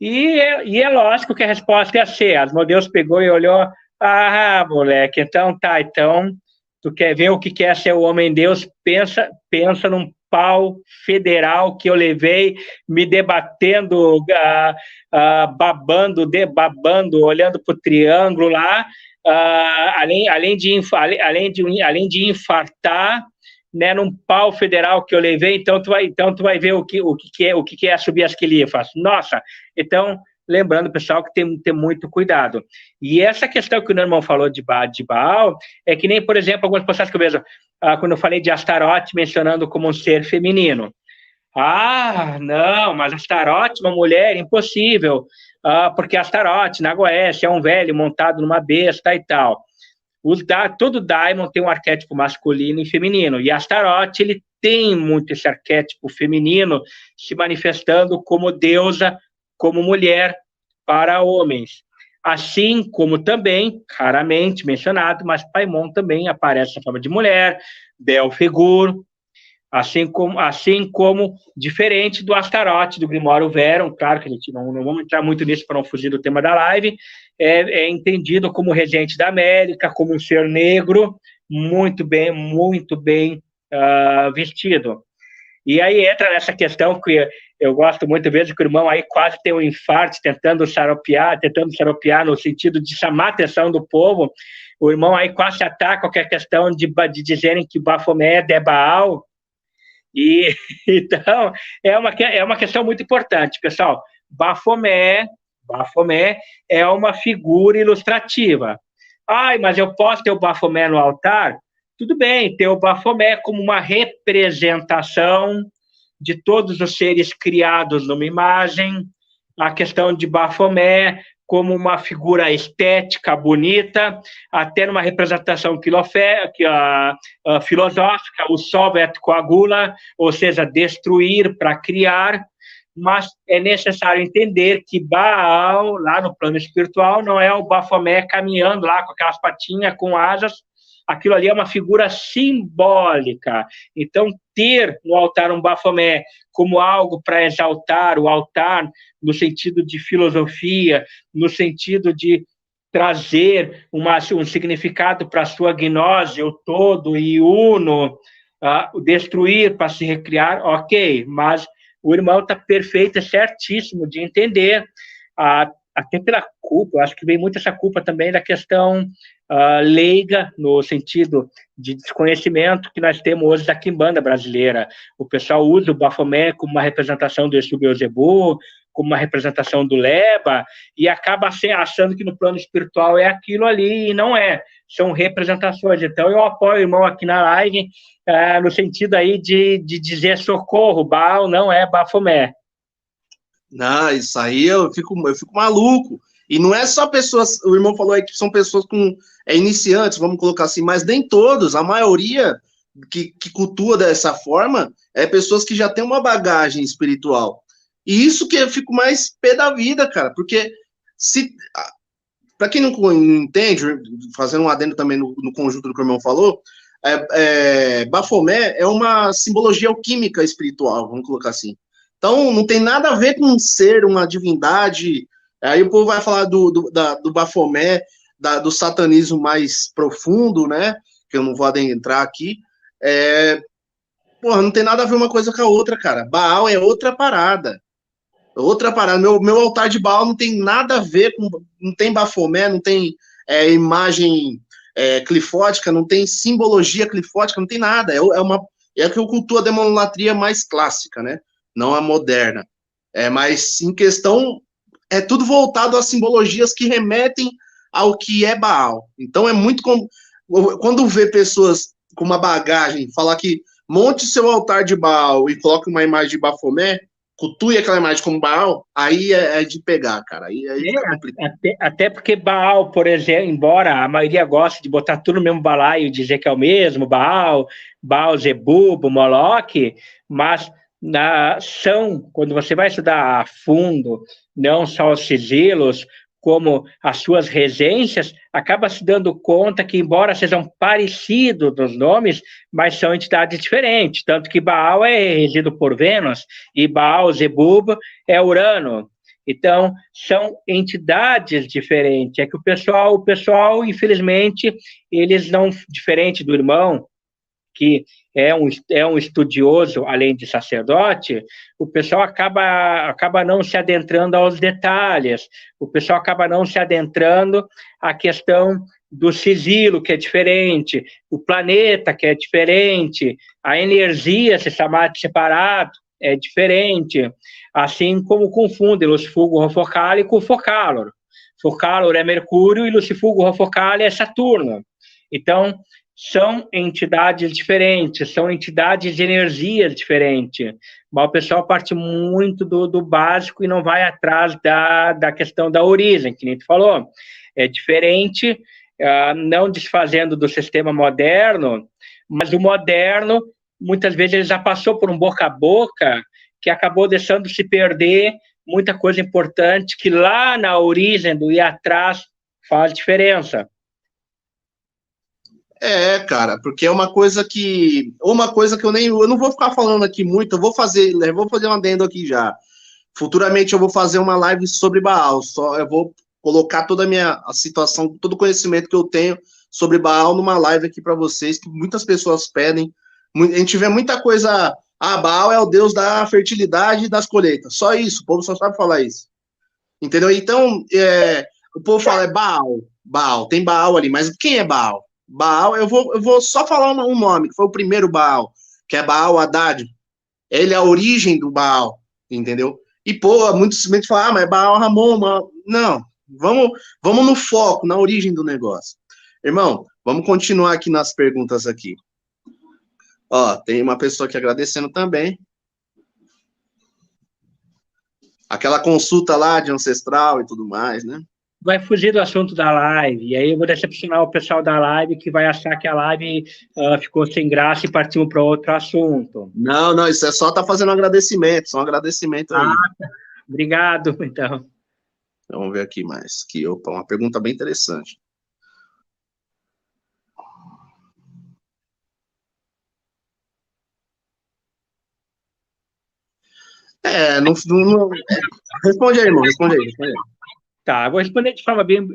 E é lógico que a resposta ia ser, Asmodeus pegou e olhou, moleque, então tu quer ver o que é ser o homem-deus, pensa num pau federal que eu levei, me debatendo, babando, olhando para o triângulo lá, além de infartar, né, num pau federal que eu levei, então tu vai ver o que é subir as quilifas. Nossa, então, lembrando, pessoal, que tem que ter muito cuidado. E essa questão que o meu irmão falou de Baal, é que nem, por exemplo, algumas passagens que eu vejo, quando eu falei de Astarote, mencionando como um ser feminino. Não, mas Astarote, uma mulher, impossível, porque Astarote, na Goécia, é um velho montado numa besta e tal. Todo daimon tem um arquétipo masculino e feminino, e Astarote, ele tem muito esse arquétipo feminino se manifestando como deusa, como mulher para homens. Assim como também, raramente mencionado, mas Paimon também aparece na forma de mulher, Belphegor, assim como diferente do Astarote, do Grimório Verum, claro que a gente não vamos entrar muito nisso para não fugir do tema da live, é entendido como regente da América, como um ser negro, muito bem vestido. E aí entra nessa questão que Eu gosto muito, vejo que o irmão aí quase tem um infarto, tentando xaropear no sentido de chamar a atenção do povo. O irmão aí quase ataca qualquer questão de dizerem que Baphomet é Baal. E, então, é uma questão muito importante, pessoal. Baphomet é uma figura ilustrativa. Ai, mas eu posso ter o Baphomet no altar? Tudo bem, ter o Baphomet como uma representação de todos os seres criados numa imagem, a questão de Baphomet como uma figura estética, bonita, até numa representação filosófica, o Sovet coagula, ou seja, destruir para criar, mas é necessário entender que Baal, lá no plano espiritual, não é o Baphomet caminhando lá com aquelas patinhas, com asas, aquilo ali é uma figura simbólica. Então, ter no altar um Baphomet como algo para exaltar o altar, no sentido de filosofia, no sentido de trazer um significado para a sua gnose, o todo e uno, destruir para se recriar, ok, mas o irmão está perfeito, é certíssimo de entender, até pela culpa, eu acho que vem muito essa culpa também da questão leiga, no sentido de desconhecimento que nós temos hoje da quimbanda brasileira. O pessoal usa o Baphomet como uma representação do Exu Beelzebub, como uma representação do Leba, e acaba achando que no plano espiritual é aquilo ali, e não é. São representações. Então, eu apoio o irmão aqui na live, no sentido aí de dizer socorro, Baal não é Baphomet. Não, isso aí eu fico maluco. E não é só pessoas, o irmão falou aí que são pessoas com iniciantes, vamos colocar assim, mas nem todos, a maioria que cultua dessa forma é pessoas que já têm uma bagagem espiritual. E isso que eu fico mais pé da vida, cara, porque para quem não entende, fazendo um adendo também no conjunto do que o irmão falou, Baphomet é uma simbologia alquímica espiritual, vamos colocar assim. Então, não tem nada a ver com um ser, uma divindade. Aí o povo vai falar do Baphomet, do satanismo mais profundo, né? Que eu não vou adentrar aqui. Porra, não tem nada a ver uma coisa com a outra, cara. Baal é outra parada. Outra parada. Meu altar de Baal não tem nada a ver com... Não tem Baphomet, não tem imagem clifótica, não tem simbologia clifótica, não tem nada. É que eu cultuo a demonolatria mais clássica, né? Não a moderna. Mas em questão, é tudo voltado a simbologias que remetem ao que é Baal. Então é muito como... Quando vê pessoas com uma bagagem, falar que monte seu altar de Baal e coloque uma imagem de Baphomet, cultue aquela imagem como Baal, aí é de pegar, cara. Aí fica complicado. Até porque Baal, por exemplo, embora a maioria goste de botar tudo no mesmo balaio e dizer que é o mesmo, Baal, Zebub, Moloque, mas quando você vai estudar a fundo, não só os sigilos, como as suas regências, acaba se dando conta que, embora sejam parecidos nos nomes, mas são entidades diferentes, tanto que Baal é regido por Vênus e Baal Zebub é Urano. Então, são entidades diferentes. É que o pessoal, infelizmente, eles não, diferente do irmão, que é um estudioso, além de sacerdote, o pessoal acaba não se adentrando aos detalhes, o pessoal acaba não se adentrando à questão do sigilo, que é diferente, o planeta, que é diferente, a energia, se chamar de separado, é diferente, assim como confundem Lucifugor Rofocale com Focalor. Focalor é Mercúrio e Lucifugor Rofocale é Saturno. Então, são entidades diferentes, são entidades de energias diferentes, mas o pessoal parte muito do básico e não vai atrás da questão da origem, que nem tu falou. É diferente, não desfazendo do sistema moderno, mas o moderno, muitas vezes, ele já passou por um boca a boca que acabou deixando se perder muita coisa importante que lá na origem do ir atrás faz diferença. Cara, porque é uma coisa que eu não vou ficar falando aqui muito, eu vou fazer um adendo aqui já. Futuramente eu vou fazer uma live sobre Baal, eu vou colocar toda a situação, todo o conhecimento que eu tenho sobre Baal numa live aqui para vocês, que muitas pessoas pedem. A gente vê muita coisa Ah, Baal é o deus da fertilidade e das colheitas. Só isso, o povo só sabe falar isso. Entendeu? Então, o povo fala, é Baal. Baal, tem Baal ali, mas quem é Baal? Baal, eu vou só falar um nome, que foi o primeiro Baal, que é Baal Haddad. Ele é a origem do Baal, entendeu? E, pô, muitos simplesmente falam, mas Baal Ramon, não, vamos no foco, na origem do negócio. Irmão, vamos continuar aqui nas perguntas aqui. Ó, tem uma pessoa aqui agradecendo também. Aquela consulta lá de ancestral e tudo mais, né? Vai fugir do assunto da live, e aí eu vou decepcionar o pessoal da live que vai achar que a live ficou sem graça e partimos para outro assunto. Não, isso é só tá fazendo um agradecimento, só um agradecimento aí. Obrigado, então. Vamos ver aqui mais. Aqui, opa, uma pergunta bem interessante. Responde aí, irmão, responde aí. Tá, eu vou responder de forma bem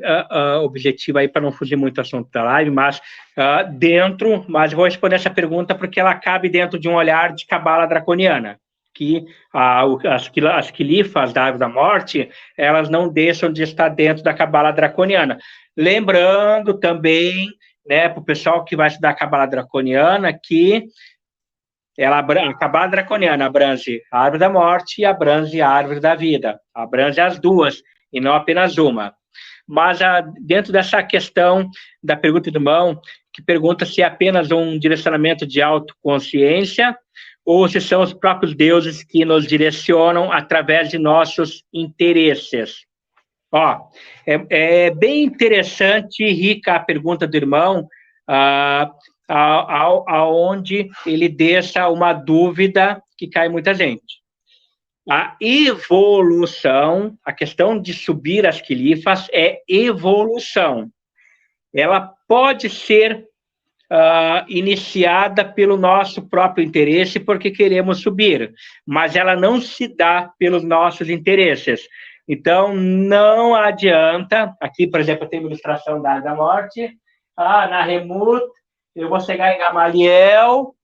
objetiva aí para não fugir muito do assunto da live, mas mas vou responder essa pergunta porque ela cabe dentro de um olhar de cabala draconiana, que as quilifas da árvore da morte, elas não deixam de estar dentro da cabala draconiana. Lembrando também, né, para o pessoal que vai estudar a cabala draconiana, que a cabala draconiana abrange a árvore da morte e abrange a árvore da vida, abrange as duas, e não apenas uma. Mas dentro dessa questão da pergunta do irmão, que pergunta se é apenas um direcionamento de autoconsciência ou se são os próprios deuses que nos direcionam através de nossos interesses. Ó, é bem interessante e rica a pergunta do irmão, aonde ele deixa uma dúvida que cai muita gente. A evolução, a questão de subir as quilifas é evolução. Ela pode ser iniciada pelo nosso próprio interesse porque queremos subir, mas ela não se dá pelos nossos interesses. Então, não adianta, aqui, por exemplo, eu tenho uma ilustração da Árvore da Morte, na Remut, eu vou chegar em Gamaliel,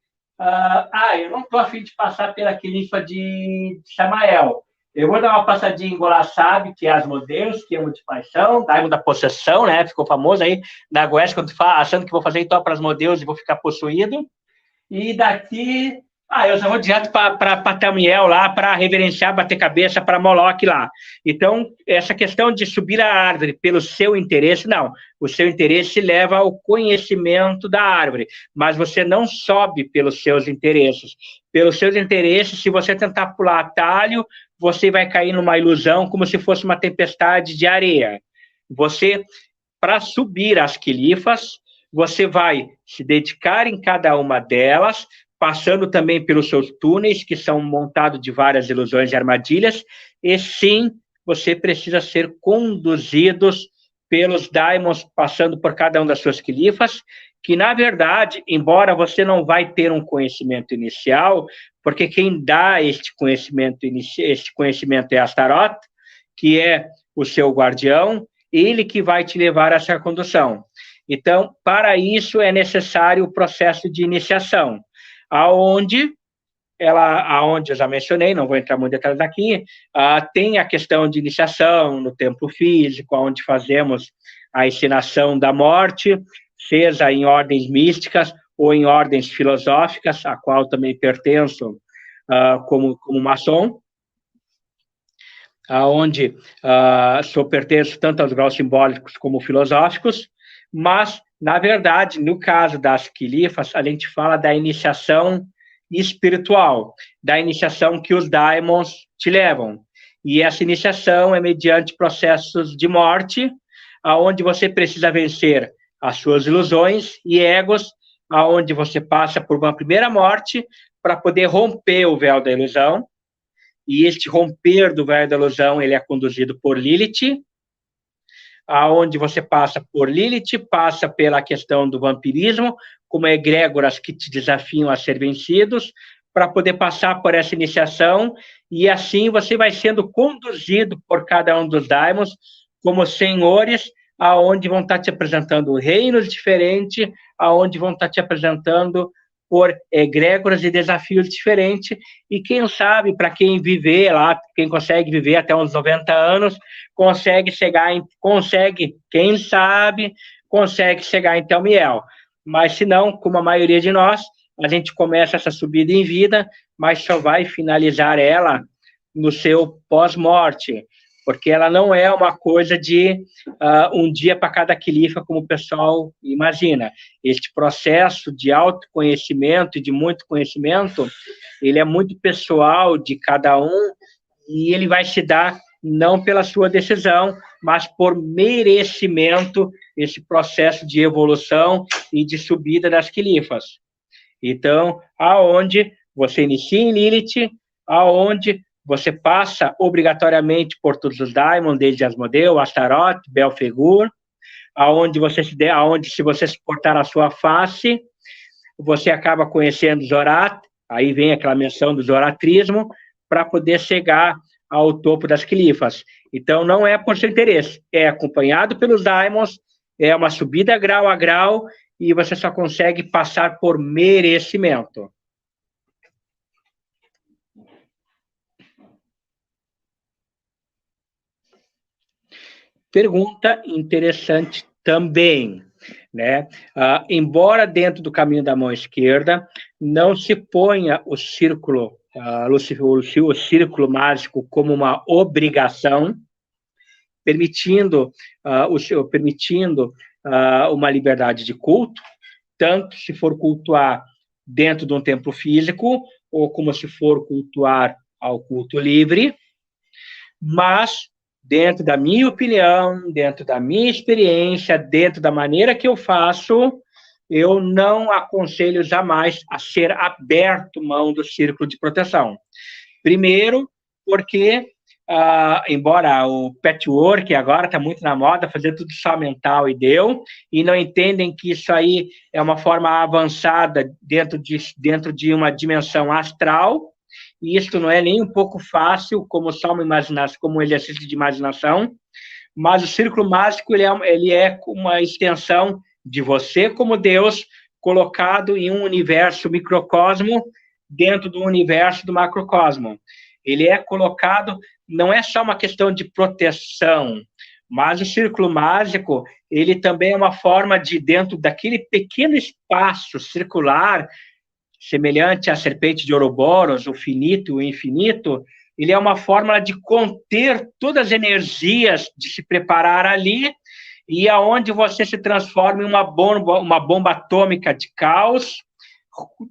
eu não estou a fim de passar pela quilifa de Samael. Eu vou dar uma passadinha em Golassab, que é Asmodeus, que amo de paixão, Daimon da possessão, né? Ficou famoso aí na Goiás, quando achando que vou fazer então para Asmodeus e vou ficar possuído. E daqui, eu já vou direto para Tamiel lá, para reverenciar, bater cabeça para Moloque lá. Então, essa questão de subir a árvore pelo seu interesse, não. O seu interesse leva ao conhecimento da árvore, mas você não sobe pelos seus interesses. Pelos seus interesses, se você tentar pular atalho, você vai cair numa ilusão como se fosse uma tempestade de areia. Você, para subir as quilifas, você vai se dedicar em cada uma delas, passando também pelos seus túneis, que são montados de várias ilusões e armadilhas, e sim, você precisa ser conduzidos pelos daimons, passando por cada uma das suas quilifas, que, na verdade, embora você não vai ter um conhecimento inicial, porque quem dá este conhecimento é Astaroth, que é o seu guardião, ele que vai te levar a essa condução. Então, para isso é necessário o processo de iniciação, aonde eu já mencionei, não vou entrar muito em detalhes aqui, tem a questão de iniciação no templo físico, onde fazemos a ensinação da morte, seja em ordens místicas ou em ordens filosóficas, a qual também pertenço como maçom, onde pertenço tanto aos graus simbólicos como filosóficos, mas, na verdade, no caso das quilifas, a gente fala da iniciação espiritual, da iniciação que os daimons te levam. E essa iniciação é mediante processos de morte, aonde você precisa vencer as suas ilusões e egos, aonde você passa por uma primeira morte para poder romper o véu da ilusão. E este romper do véu da ilusão, ele é conduzido por Lilith, aonde você passa por Lilith, passa pela questão do vampirismo, como egrégoras que te desafiam a ser vencidos, para poder passar por essa iniciação, e assim você vai sendo conduzido por cada um dos daimons como senhores, aonde vão estar te apresentando reinos diferentes, aonde vão estar te apresentando por egrégoras e desafios diferentes, e quem sabe, para quem viver lá, quem consegue viver até uns 90 anos, consegue chegar quem sabe, consegue chegar em Telmiel. Mas se não, como a maioria de nós, a gente começa essa subida em vida, mas só vai finalizar ela no seu pós-morte, porque ela não é uma coisa de um dia para cada quilifa, como o pessoal imagina. Este processo de autoconhecimento e de muito conhecimento, ele é muito pessoal de cada um, e ele vai se dar não pela sua decisão, mas por merecimento, esse processo de evolução e de subida das quilifas. Então, aonde você inicia em Lilith, aonde você passa obrigatoriamente por todos os Daimon, desde Asmodeu, Astaroth, Belfegor, aonde se você suportar a sua face, você acaba conhecendo Zorat, aí vem aquela menção do zoratrismo, para poder chegar ao topo das quilifas. Então, não é por seu interesse, é acompanhado pelos Daimons, é uma subida grau a grau, e você só consegue passar por merecimento. Pergunta interessante também, né? Embora dentro do caminho da mão esquerda não se ponha o círculo, o círculo mágico como uma obrigação, permitindo uma liberdade de culto, tanto se for cultuar dentro de um templo físico, ou como se for cultuar ao culto livre, mas dentro da minha opinião, dentro da minha experiência, dentro da maneira que eu faço, eu não aconselho jamais a ser aberto mão do círculo de proteção. Primeiro, porque, embora o patchwork agora está muito na moda, fazer tudo só mental e não entendem que isso aí é uma forma avançada dentro de uma dimensão astral, e isso não é nem um pouco fácil, como só uma imaginação, como um exercício de imaginação, mas o círculo mágico ele é uma extensão de você como Deus, colocado em um universo microcosmo, dentro do universo do macrocosmo. Ele é colocado, não é só uma questão de proteção, mas o círculo mágico, ele também é uma forma de, dentro daquele pequeno espaço circular, semelhante à serpente de Ouroboros, o finito e o infinito, ele é uma forma de conter todas as energias, de se preparar ali, e aonde você se transforma em uma bomba atômica de caos,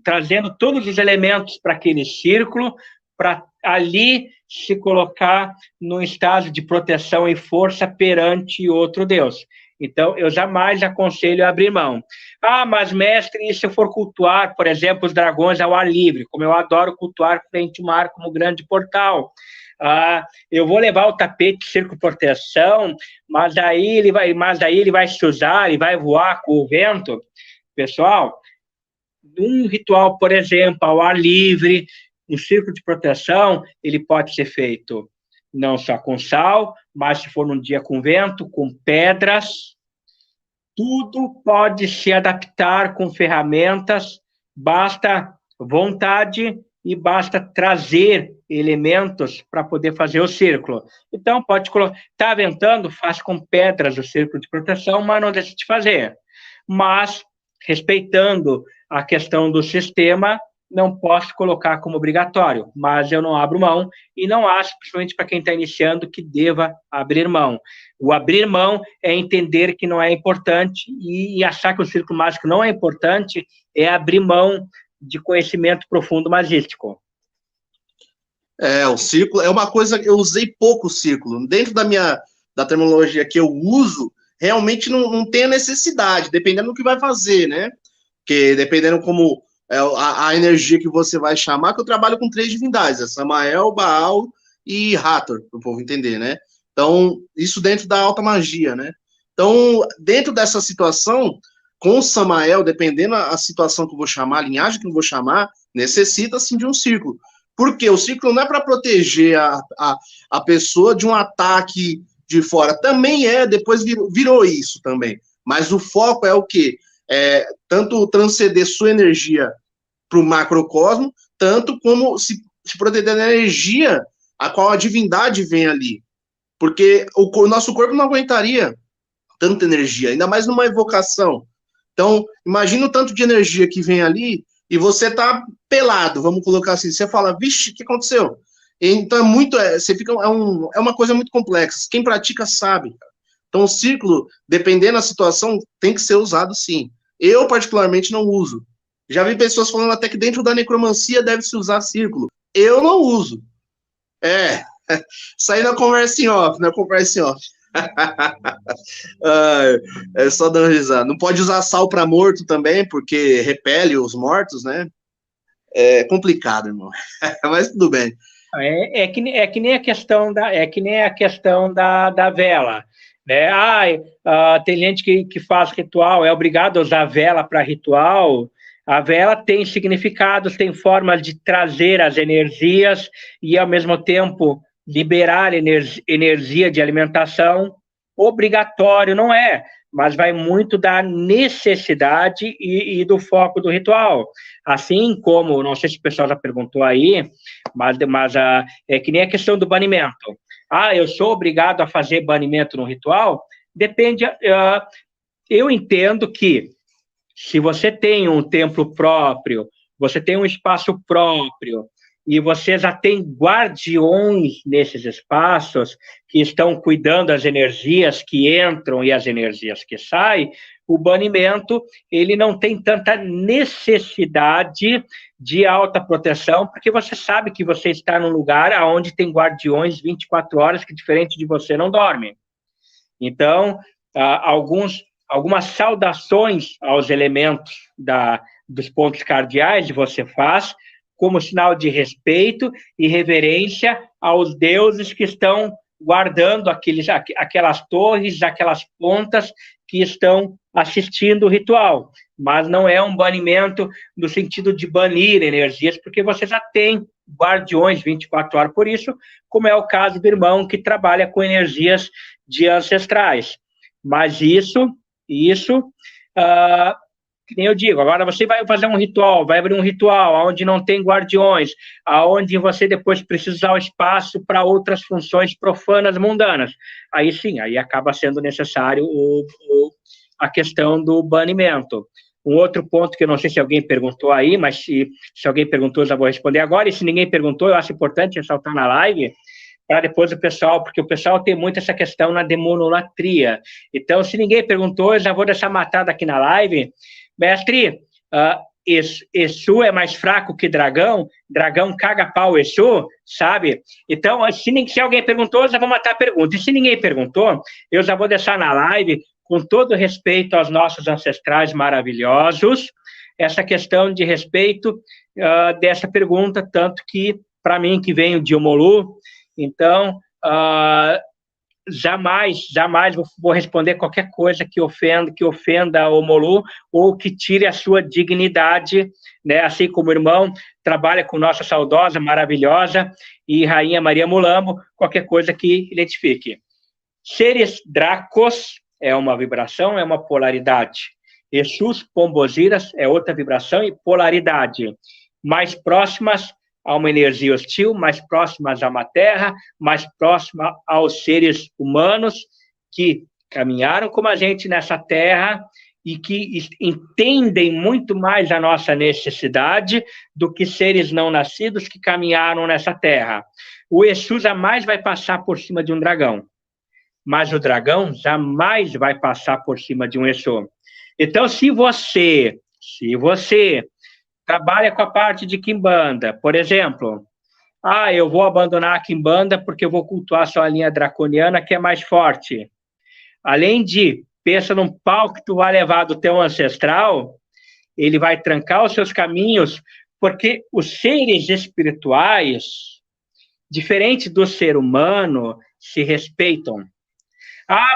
trazendo todos os elementos para aquele círculo, para ali se colocar num estado de proteção e força perante outro Deus. Então, eu jamais aconselho a abrir mão. Mas, mestre, e se eu for cultuar, por exemplo, os dragões ao ar livre, como eu adoro cultuar frente ao mar como grande portal, eu vou levar o tapete de círculo proteção, mas aí ele vai se usar e vai voar com o vento. Pessoal, num ritual, por exemplo, ao ar livre, um círculo de proteção, ele pode ser feito não só com sal, mas se for num dia com vento, com pedras, tudo pode se adaptar com ferramentas, basta vontade e basta trazer elementos para poder fazer o círculo. Então, pode colocar, está ventando, faz com pedras o círculo de proteção, mas não deixe de fazer. Mas, respeitando a questão do sistema, não posso colocar como obrigatório, mas eu não abro mão e não acho, principalmente para quem está iniciando, que deva abrir mão. O abrir mão é entender que não é importante e achar que o círculo mágico não é importante é abrir mão de conhecimento profundo magístico. O círculo é uma coisa, eu usei pouco o círculo. Dentro da terminologia que eu uso, realmente não tem a necessidade, dependendo do que vai fazer, né? Porque dependendo como a energia que você vai chamar, que eu trabalho com 3 divindades, Samael, Baal e Hathor, para o povo entender, né? Então, isso dentro da alta magia, né? Então, dentro dessa situação, com o Samael, dependendo a situação que eu vou chamar, a linhagem que eu vou chamar, necessita, sim, de um círculo. Porque o círculo não é para proteger a pessoa de um ataque de fora. Também depois virou isso também. Mas o foco é o quê? Tanto transcender sua energia para o macrocosmo, tanto como se proteger da energia a qual a divindade vem ali. Porque o nosso corpo não aguentaria tanta energia, ainda mais numa evocação. Então, imagina o tanto de energia que vem ali e você tá pelado, vamos colocar assim. Você fala, vixe, o que aconteceu? Então, você fica, é uma coisa muito complexa. Quem pratica sabe. Então, o círculo, dependendo da situação, tem que ser usado sim. Eu, particularmente, não uso. Já vi pessoas falando até que dentro da necromancia deve-se usar círculo. Eu não uso. Isso aí na conversa em off, na conversa em off. É só dando risada. Não pode usar sal para morto também, porque repele os mortos, né? É complicado, irmão. Mas tudo bem. É que nem a questão da vela, né? Tem gente que faz ritual, é obrigado a usar vela para ritual. A vela tem significados, tem formas de trazer as energias e, ao mesmo tempo, liberar energia de alimentação. Obrigatório não é, mas vai muito da necessidade e do foco do ritual. Assim como, não sei se o pessoal já perguntou aí, mas é que nem a questão do banimento. Eu sou obrigado a fazer banimento no ritual? Depende. Eu entendo que se você tem um templo próprio, você tem um espaço próprio, e você já tem guardiões nesses espaços que estão cuidando das energias que entram e as energias que saem, o banimento ele não tem tanta necessidade de alta proteção, porque você sabe que você está num lugar onde tem guardiões 24 horas que, diferente de você, não dormem. Então, algumas saudações aos elementos dos pontos cardeais você faz, como sinal de respeito e reverência aos deuses que estão guardando aquelas torres, aquelas pontas que estão assistindo o ritual. Mas não é um banimento no sentido de banir energias, porque você já tem guardiões 24 horas por isso, como é o caso do irmão que trabalha com energias de ancestrais. Mas isso que nem eu digo, agora você vai fazer um ritual, vai abrir um ritual onde não tem guardiões, aonde você depois precisa usar o espaço para outras funções profanas, mundanas. Aí sim, aí acaba sendo necessário a questão do banimento. Um outro ponto que eu não sei se alguém perguntou aí, mas se alguém perguntou, eu já vou responder agora, e se ninguém perguntou, eu acho importante ressaltar na live, para depois o pessoal, porque o pessoal tem muito essa questão na demonolatria. Então, se ninguém perguntou, eu já vou deixar matado aqui na live. Mestre, Exu é mais fraco que dragão? Dragão caga pau Exu, sabe? Então, se alguém perguntou, eu já vou matar a pergunta. E se ninguém perguntou, eu já vou deixar na live, com todo respeito aos nossos ancestrais maravilhosos, essa questão de respeito dessa pergunta, tanto que, para mim, que venho de Omolu, então, jamais vou responder qualquer coisa que ofenda a Omolu ou que tire a sua dignidade, né? Assim como o irmão trabalha com nossa saudosa, maravilhosa e Rainha Maria Mulambo, qualquer coisa que identifique. Seres Dracos é uma vibração, é uma polaridade. Exus Pombogiras é outra vibração e polaridade. Mais próximas a uma energia hostil, mais próximas a uma terra, mais próxima aos seres humanos que caminharam como a gente nessa terra e que entendem muito mais a nossa necessidade do que seres não nascidos que caminharam nessa terra. O Exu jamais vai passar por cima de um dragão, mas o dragão jamais vai passar por cima de um Exu. Então, se você trabalha com a parte de Quimbanda, por exemplo, eu vou abandonar a Quimbanda porque eu vou cultuar só a linha draconiana, que é mais forte. Além de, pensa num pau que tu vai levar do teu ancestral, ele vai trancar os seus caminhos, porque os seres espirituais, diferente do ser humano, se respeitam.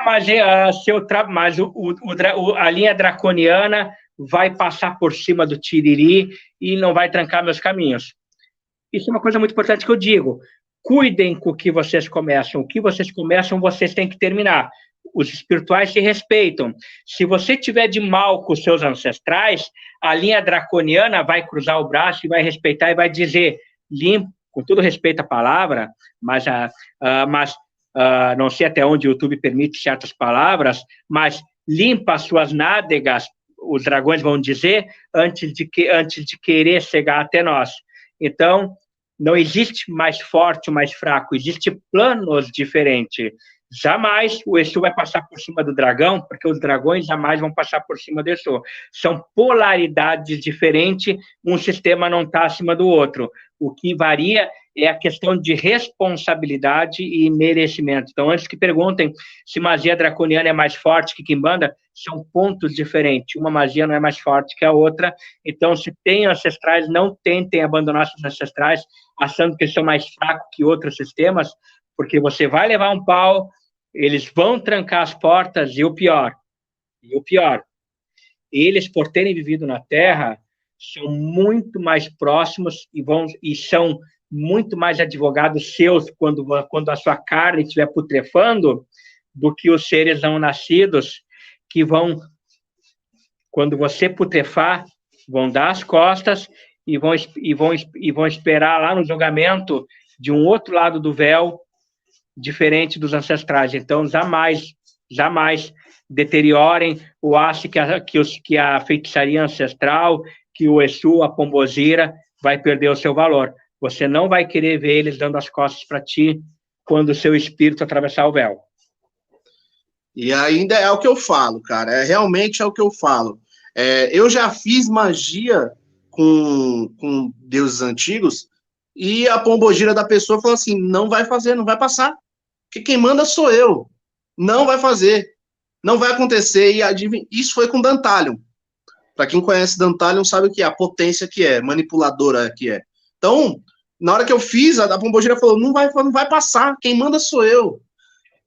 Mas a linha draconiana vai passar por cima do tiriri e não vai trancar meus caminhos. Isso é uma coisa muito importante que eu digo. Cuidem com o que vocês começam. O que vocês começam, vocês têm que terminar. os espirituais se respeitam. Se você tiver de mal com os seus ancestrais, a linha draconiana vai cruzar o braço e vai respeitar e vai dizer, limpo, com todo respeito à palavra, mas não sei até onde o YouTube permite certas palavras, mas limpa as suas nádegas, os dragões vão dizer, antes de querer chegar até nós. Então, não existe mais forte ou mais fraco, existe planos diferentes. Jamais o Exu vai passar por cima do dragão, porque os dragões jamais vão passar por cima do Exu. São polaridades diferentes, um sistema não está acima do outro. O que varia é a questão de responsabilidade e merecimento. Então, antes que perguntem se magia draconiana é mais forte que Quimbanda, são pontos diferentes. Uma magia não é mais forte que a outra. Então, se tem ancestrais, não tentem abandonar seus ancestrais, achando que eles são mais fracos que outros sistemas, porque você vai levar um pau, eles vão trancar as portas, e o pior, eles, por terem vivido na Terra, são muito mais próximos e são muito mais advogados seus quando a sua carne estiver putrefando do que os seres não nascidos que vão, quando você putrefar, vão dar as costas e vão esperar lá no julgamento de um outro lado do véu, diferente dos ancestrais. Então, jamais deteriorem ou achem que a feitiçaria ancestral, que o Exu, a Pombogira, vai perder o seu valor. Você não vai querer ver eles dando as costas para ti quando o seu espírito atravessar o véu. E ainda é o que eu falo, cara. Realmente é o que eu falo. Eu já fiz magia com deuses antigos e a pombogira da pessoa falou assim, não vai fazer, não vai passar. Porque quem manda sou eu. Não vai fazer. Não vai acontecer. E isso foi com Dantalion. Para quem conhece Dantalion sabe o que é, a potência que é, manipuladora que é. Então, na hora que eu fiz, a pombogira falou, não vai passar, quem manda sou eu.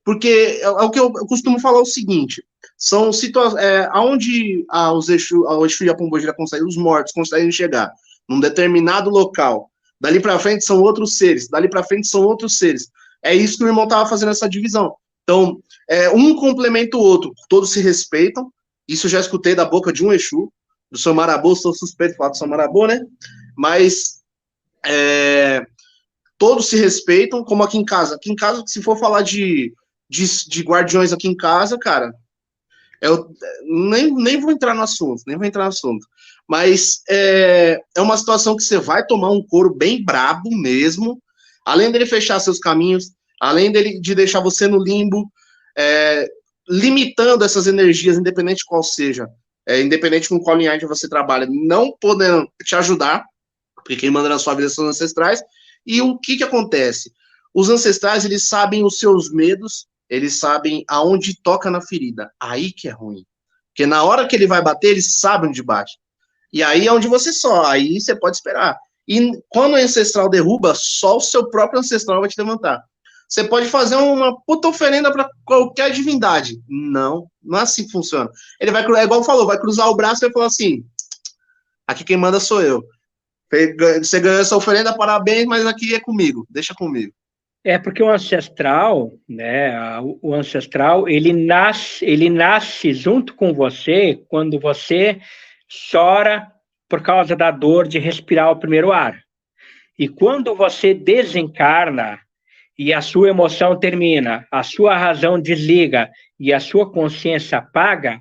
Porque é o que eu costumo falar o seguinte, são situações, aonde o Exu e a pombogira conseguem, os mortos conseguem chegar, num determinado local, dali para frente são outros seres, dali para frente são outros seres. É isso que o irmão estava fazendo essa divisão. Então, um complementa o outro, todos se respeitam, isso eu já escutei da boca de um Exu, do São Marabô, sou suspeito de falar do São Marabô, né? Mas todos se respeitam, como aqui em casa. Aqui em casa, se for falar de guardiões aqui em casa, cara, eu nem vou entrar no assunto, mas é uma situação que você vai tomar um couro bem brabo mesmo, além dele fechar seus caminhos, além de deixar você no limbo, limitando essas energias, independente de qual seja, independente com qual linhagem você trabalha, não podendo te ajudar, porque quem manda na sua vida são os ancestrais. E o que acontece? Os ancestrais, eles sabem os seus medos, eles sabem aonde toca na ferida. Aí que é ruim. Porque na hora que ele vai bater, eles sabem onde bate. E aí é onde você só, aí você pode esperar. E quando o ancestral derruba, só o seu próprio ancestral vai te levantar. Você pode fazer uma puta oferenda para qualquer divindade. Não é assim que funciona. Ele vai, igual falou, vai cruzar o braço e vai falar assim, aqui quem manda sou eu. Você ganhou essa oferenda, parabéns, mas aqui é comigo, deixa comigo. Porque o ancestral, né, o ancestral, ele nasce junto com você quando você chora por causa da dor de respirar o primeiro ar. E quando você desencarna e a sua emoção termina, a sua razão desliga e a sua consciência apaga,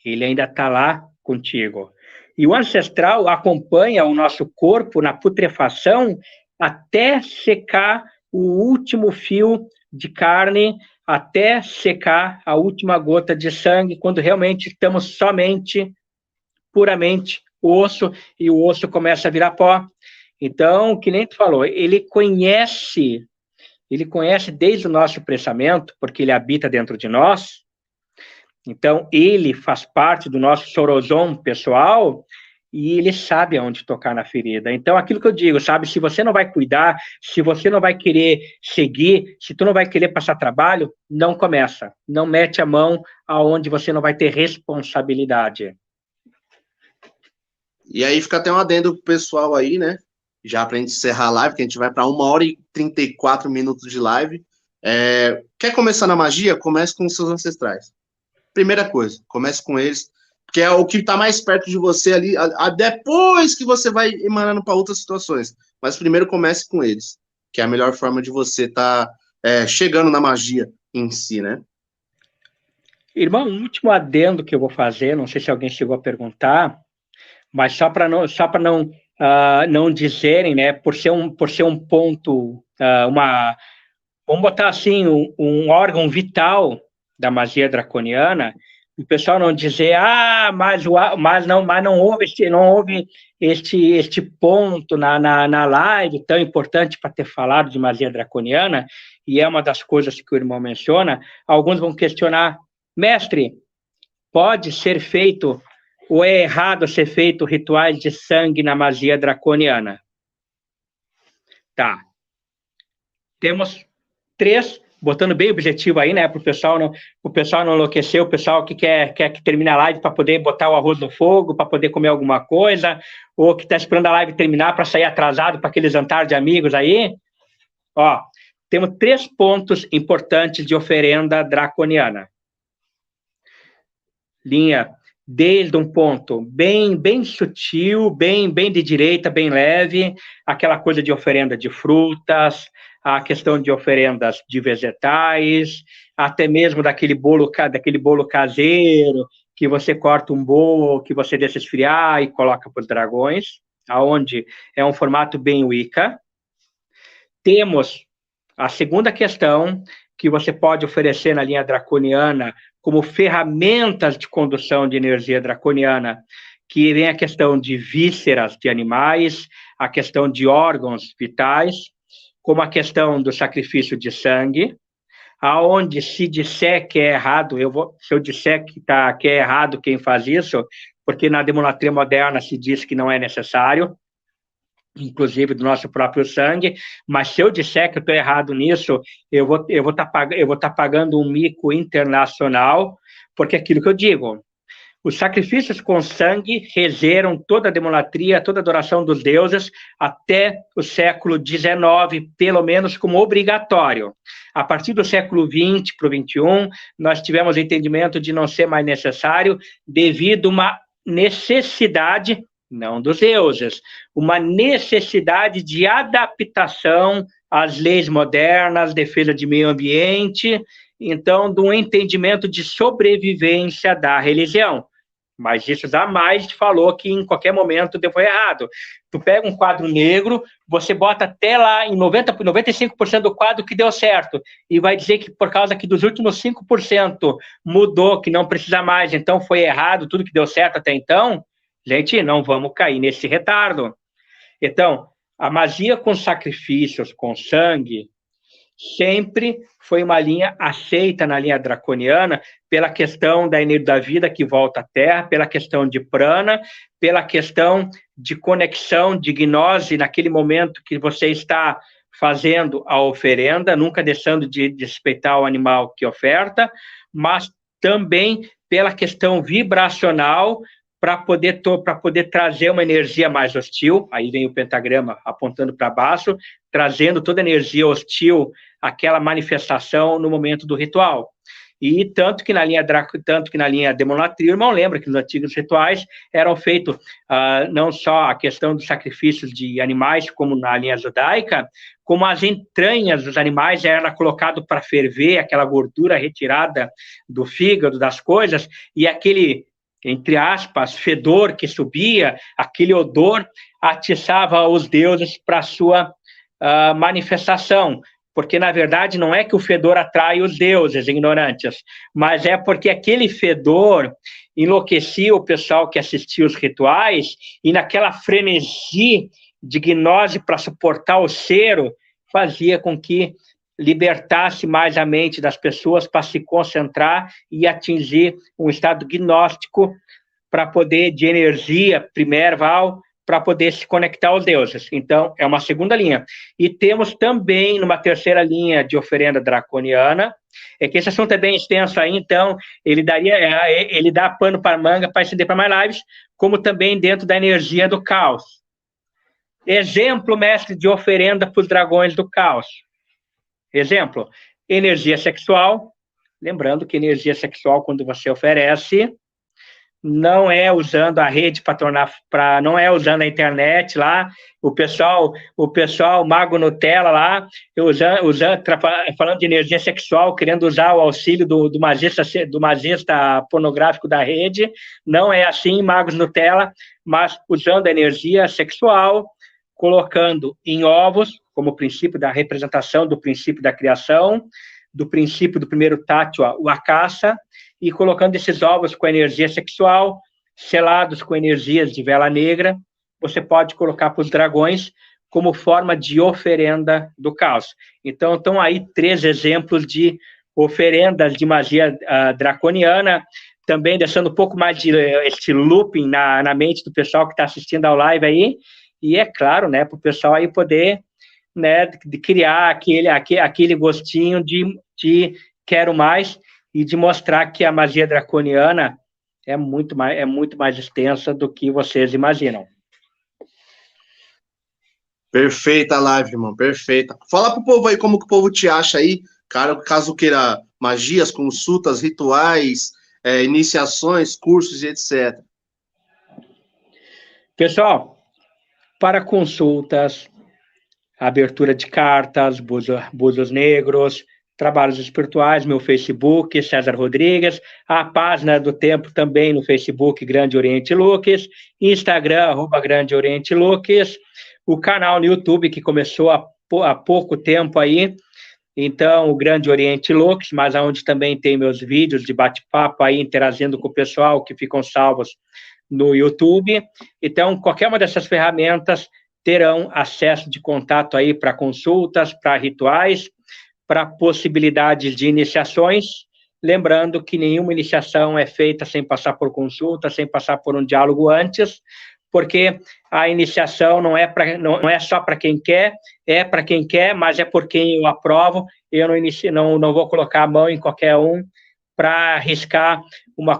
ele ainda está lá contigo. E o ancestral acompanha o nosso corpo na putrefação até secar o último fio de carne, até secar a última gota de sangue, quando realmente estamos somente, puramente, osso, e o osso começa a virar pó. Então, que nem tu falou, ele conhece desde o nosso pensamento, porque ele habita dentro de nós. Então, ele faz parte do nosso sorozão pessoal e ele sabe aonde tocar na ferida. Então, aquilo que eu digo, sabe? Se você não vai cuidar, se você não vai querer seguir, se tu não vai querer passar trabalho, não começa. Não mete a mão aonde você não vai ter responsabilidade. E aí fica até um adendo pro pessoal aí, né? Já pra gente encerrar a live, que a gente vai para 1 hora e 34 minutos de live. Quer começar na magia? Comece com os seus ancestrais. Primeira coisa, comece com eles, porque é o que está mais perto de você ali, depois que você vai emanando para outras situações. Mas primeiro comece com eles, que é a melhor forma de você estar chegando na magia em si, né? Irmão, um último adendo que eu vou fazer, não sei se alguém chegou a perguntar, mas só para não dizerem, né, por ser um ponto, vamos botar assim, um órgão vital da magia draconiana, o pessoal não dizer, mas não houve este ponto na live tão importante para ter falado de magia draconiana, e é uma das coisas que o irmão menciona. Alguns vão questionar, mestre, pode ser feito ou é errado ser feito rituais de sangue na magia draconiana? Tá. Temos 3, botando bem objetivo aí, né, para o pessoal não enlouquecer, o pessoal que quer que termine a live para poder botar o arroz no fogo, para poder comer alguma coisa, ou que está esperando a live terminar para sair atrasado para aquele jantar de amigos aí. Ó, temos 3 pontos importantes de oferenda draconiana. Linha, desde um ponto bem sutil, bem de direita, bem leve, aquela coisa de oferenda de frutas, a questão de oferendas de vegetais, até mesmo daquele bolo caseiro, que você corta um bolo, que você deixa esfriar e coloca para os dragões, aonde é um formato bem Wicca. Temos a segunda questão, que você pode oferecer na linha draconiana como ferramentas de condução de energia draconiana, que vem a questão de vísceras de animais, a questão de órgãos vitais, como a questão do sacrifício de sangue, aonde se disser que é errado, se eu disser que é errado quem faz isso, porque na demolatria moderna se diz que não é necessário, inclusive do nosso próprio sangue, mas se eu disser que eu estou errado nisso, eu vou estar pagando um mico internacional, porque é aquilo que eu digo, os sacrifícios com sangue regeram toda a demolatria, toda a adoração dos deuses até o século XIX, pelo menos como obrigatório. A partir do século XX para o XXI, nós tivemos o entendimento de não ser mais necessário devido a uma necessidade, não dos deuses, uma necessidade de adaptação às leis modernas, defesa de meio ambiente, então, de um entendimento de sobrevivência da religião. Mas isso jamais falou que em qualquer momento deu errado. Tu pega um quadro negro, você bota até lá em 95% do quadro que deu certo, e vai dizer que por causa que dos últimos 5% mudou, que não precisa mais, então foi errado tudo que deu certo até então. Gente, não vamos cair nesse retardo. Então, a magia com sacrifícios, com sangue, sempre foi uma linha aceita na linha draconiana pela questão da energia da vida que volta à Terra, pela questão de prana, pela questão de conexão, de gnose, naquele momento que você está fazendo a oferenda, nunca deixando de respeitar o animal que oferta, mas também pela questão vibracional, para poder trazer uma energia mais hostil, aí vem o pentagrama apontando para baixo, trazendo toda a energia hostil àquela manifestação no momento do ritual. E tanto que na linha demolatria, o irmão lembra que nos antigos rituais eram feitos não só a questão dos sacrifícios de animais, como na linha judaica, como as entranhas dos animais era colocado para ferver, aquela gordura retirada do fígado, das coisas, e aquele, entre aspas, fedor que subia, aquele odor atiçava os deuses para a sua manifestação, porque, na verdade, não é que o fedor atrai os deuses ignorantes, mas é porque aquele fedor enlouquecia o pessoal que assistia os rituais, e naquela frenesi de gnose para suportar o cero, fazia com que libertasse mais a mente das pessoas para se concentrar e atingir um estado gnóstico para poder, de energia primeval, para poder se conectar aos deuses. Então, é uma segunda linha. E temos também, numa terceira linha de oferenda draconiana, é que esse assunto é bem extenso aí, então ele dá pano para manga para estender para mais lives, como também dentro da energia do caos. Exemplo, mestre, de oferenda para os dragões do caos. Exemplo, energia sexual. Lembrando que energia sexual, quando você oferece, não é usando a rede não é usando a internet lá, o pessoal Mago Nutella lá, falando de energia sexual, querendo usar o auxílio do magista pornográfico da rede. Não é assim, Magos Nutella, mas usando a energia sexual, colocando em ovos, como princípio da representação do princípio da criação, do princípio do primeiro tátil, o acaça, e colocando esses ovos com energia sexual, selados com energias de vela negra, você pode colocar para os dragões como forma de oferenda do caos. Então, estão aí 3 exemplos de oferendas de magia draconiana, também deixando um pouco mais de este looping na mente do pessoal que está assistindo ao live aí, e é claro, né, para o pessoal aí poder, né, de criar aquele gostinho de quero mais, e de mostrar que a magia draconiana é muito mais extensa do que vocês imaginam. Perfeita a live, irmão, perfeita. Fala pro povo aí como que o povo te acha aí, cara, caso queira magias, consultas, rituais, iniciações, cursos e etc. Pessoal, para consultas, abertura de cartas, búzios negros, trabalhos espirituais, meu Facebook, César Rodrigues, a página do Tempo também no Facebook, Grande Oriente Lux, Instagram, @Grande Oriente Lux, o canal no YouTube, que começou há pouco tempo aí, então, o Grande Oriente Lux, mas onde também tem meus vídeos de bate-papo aí, interagindo com o pessoal, que ficam salvos no YouTube. Então, qualquer uma dessas ferramentas terão acesso de contato aí para consultas, para rituais, para possibilidades de iniciações, lembrando que nenhuma iniciação é feita sem passar por consulta, sem passar por um diálogo antes, porque a iniciação não é só para quem quer, é para quem quer, mas é por quem eu aprovo. Eu não vou colocar a mão em qualquer um para arriscar uma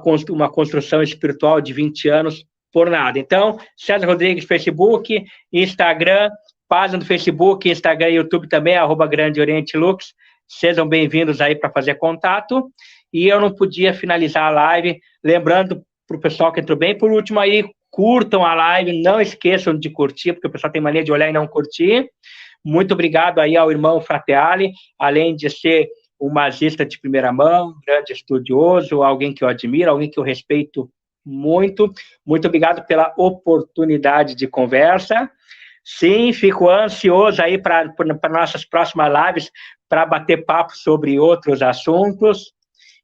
construção espiritual de 20 anos por nada. Então, César Rodrigues, Facebook, Instagram, página do Facebook, Instagram e YouTube também, @Grande Oriente Lux. Sejam bem-vindos aí para fazer contato. E eu não podia finalizar a live, lembrando para o pessoal que entrou bem, por último aí, curtam a live, não esqueçam de curtir, porque o pessoal tem mania de olhar e não curtir. Muito obrigado aí ao irmão Fratelli, além de ser um magista de primeira mão, um grande estudioso, alguém que eu admiro, alguém que eu respeito muito. Muito obrigado pela oportunidade de conversa. Sim, fico ansioso aí para nossas próximas lives, para bater papo sobre outros assuntos,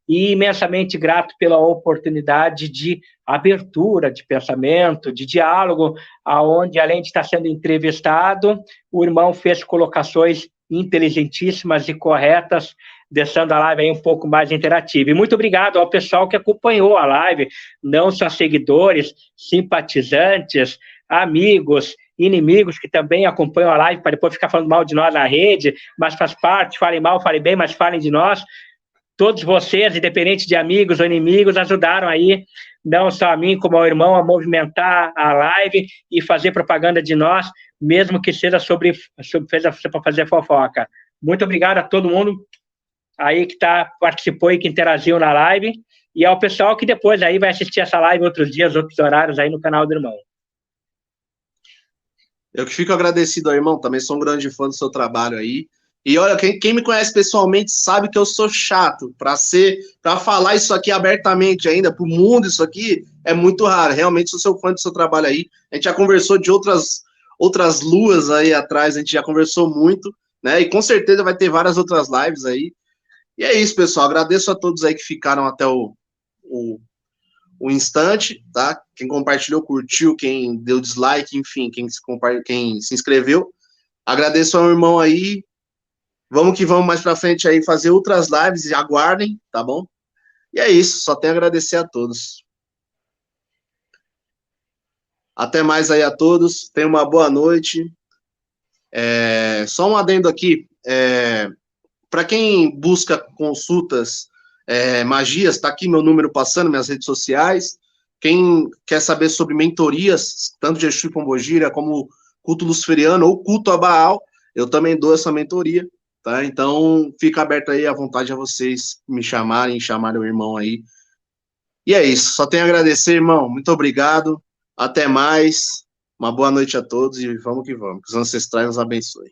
e imensamente grato pela oportunidade de abertura de pensamento, de diálogo, aonde, além de estar sendo entrevistado, o irmão fez colocações inteligentíssimas e corretas, deixando a live aí um pouco mais interativa. E muito obrigado ao pessoal que acompanhou a live, não só seguidores, simpatizantes, amigos, inimigos que também acompanham a live para depois ficar falando mal de nós na rede, mas faz parte, falem mal, falem bem, mas falem de nós. Todos vocês, independente de amigos ou inimigos, ajudaram aí, não só a mim, como ao irmão, a movimentar a live e fazer propaganda de nós, mesmo que seja para fazer fofoca. Muito obrigado a todo mundo aí que participou e que interagiu na live, e ao pessoal que depois aí vai assistir essa live outros dias, outros horários aí no canal do irmão. Eu que fico agradecido ao irmão, também sou um grande fã do seu trabalho aí. E olha, quem me conhece pessoalmente sabe que eu sou chato. Para falar isso aqui abertamente ainda para o mundo, isso aqui é muito raro. Realmente sou seu fã do seu trabalho aí. A gente já conversou de outras luas aí atrás, a gente já conversou muito, né? E com certeza vai ter várias outras lives aí. E é isso, pessoal. Agradeço a todos aí que ficaram até o instante, tá? Quem compartilhou, curtiu, quem deu dislike, enfim, quem se inscreveu. Agradeço ao irmão aí. Vamos que vamos mais pra frente aí fazer outras lives e aguardem, tá bom? E é isso, só tenho a agradecer a todos. Até mais aí a todos, tenham uma boa noite. Só um adendo aqui, para quem busca consultas, magias, tá aqui meu número passando, minhas redes sociais. Quem quer saber sobre mentorias, tanto de Exu e Pombogira, como culto luciferiano ou culto a Baal, eu também dou essa mentoria. tá? Então, fica aberto aí à vontade a vocês me chamarem o irmão aí. E é isso, só tenho a agradecer, irmão. Muito obrigado. Até mais. Uma boa noite a todos e vamos que vamos. Que os ancestrais nos abençoem.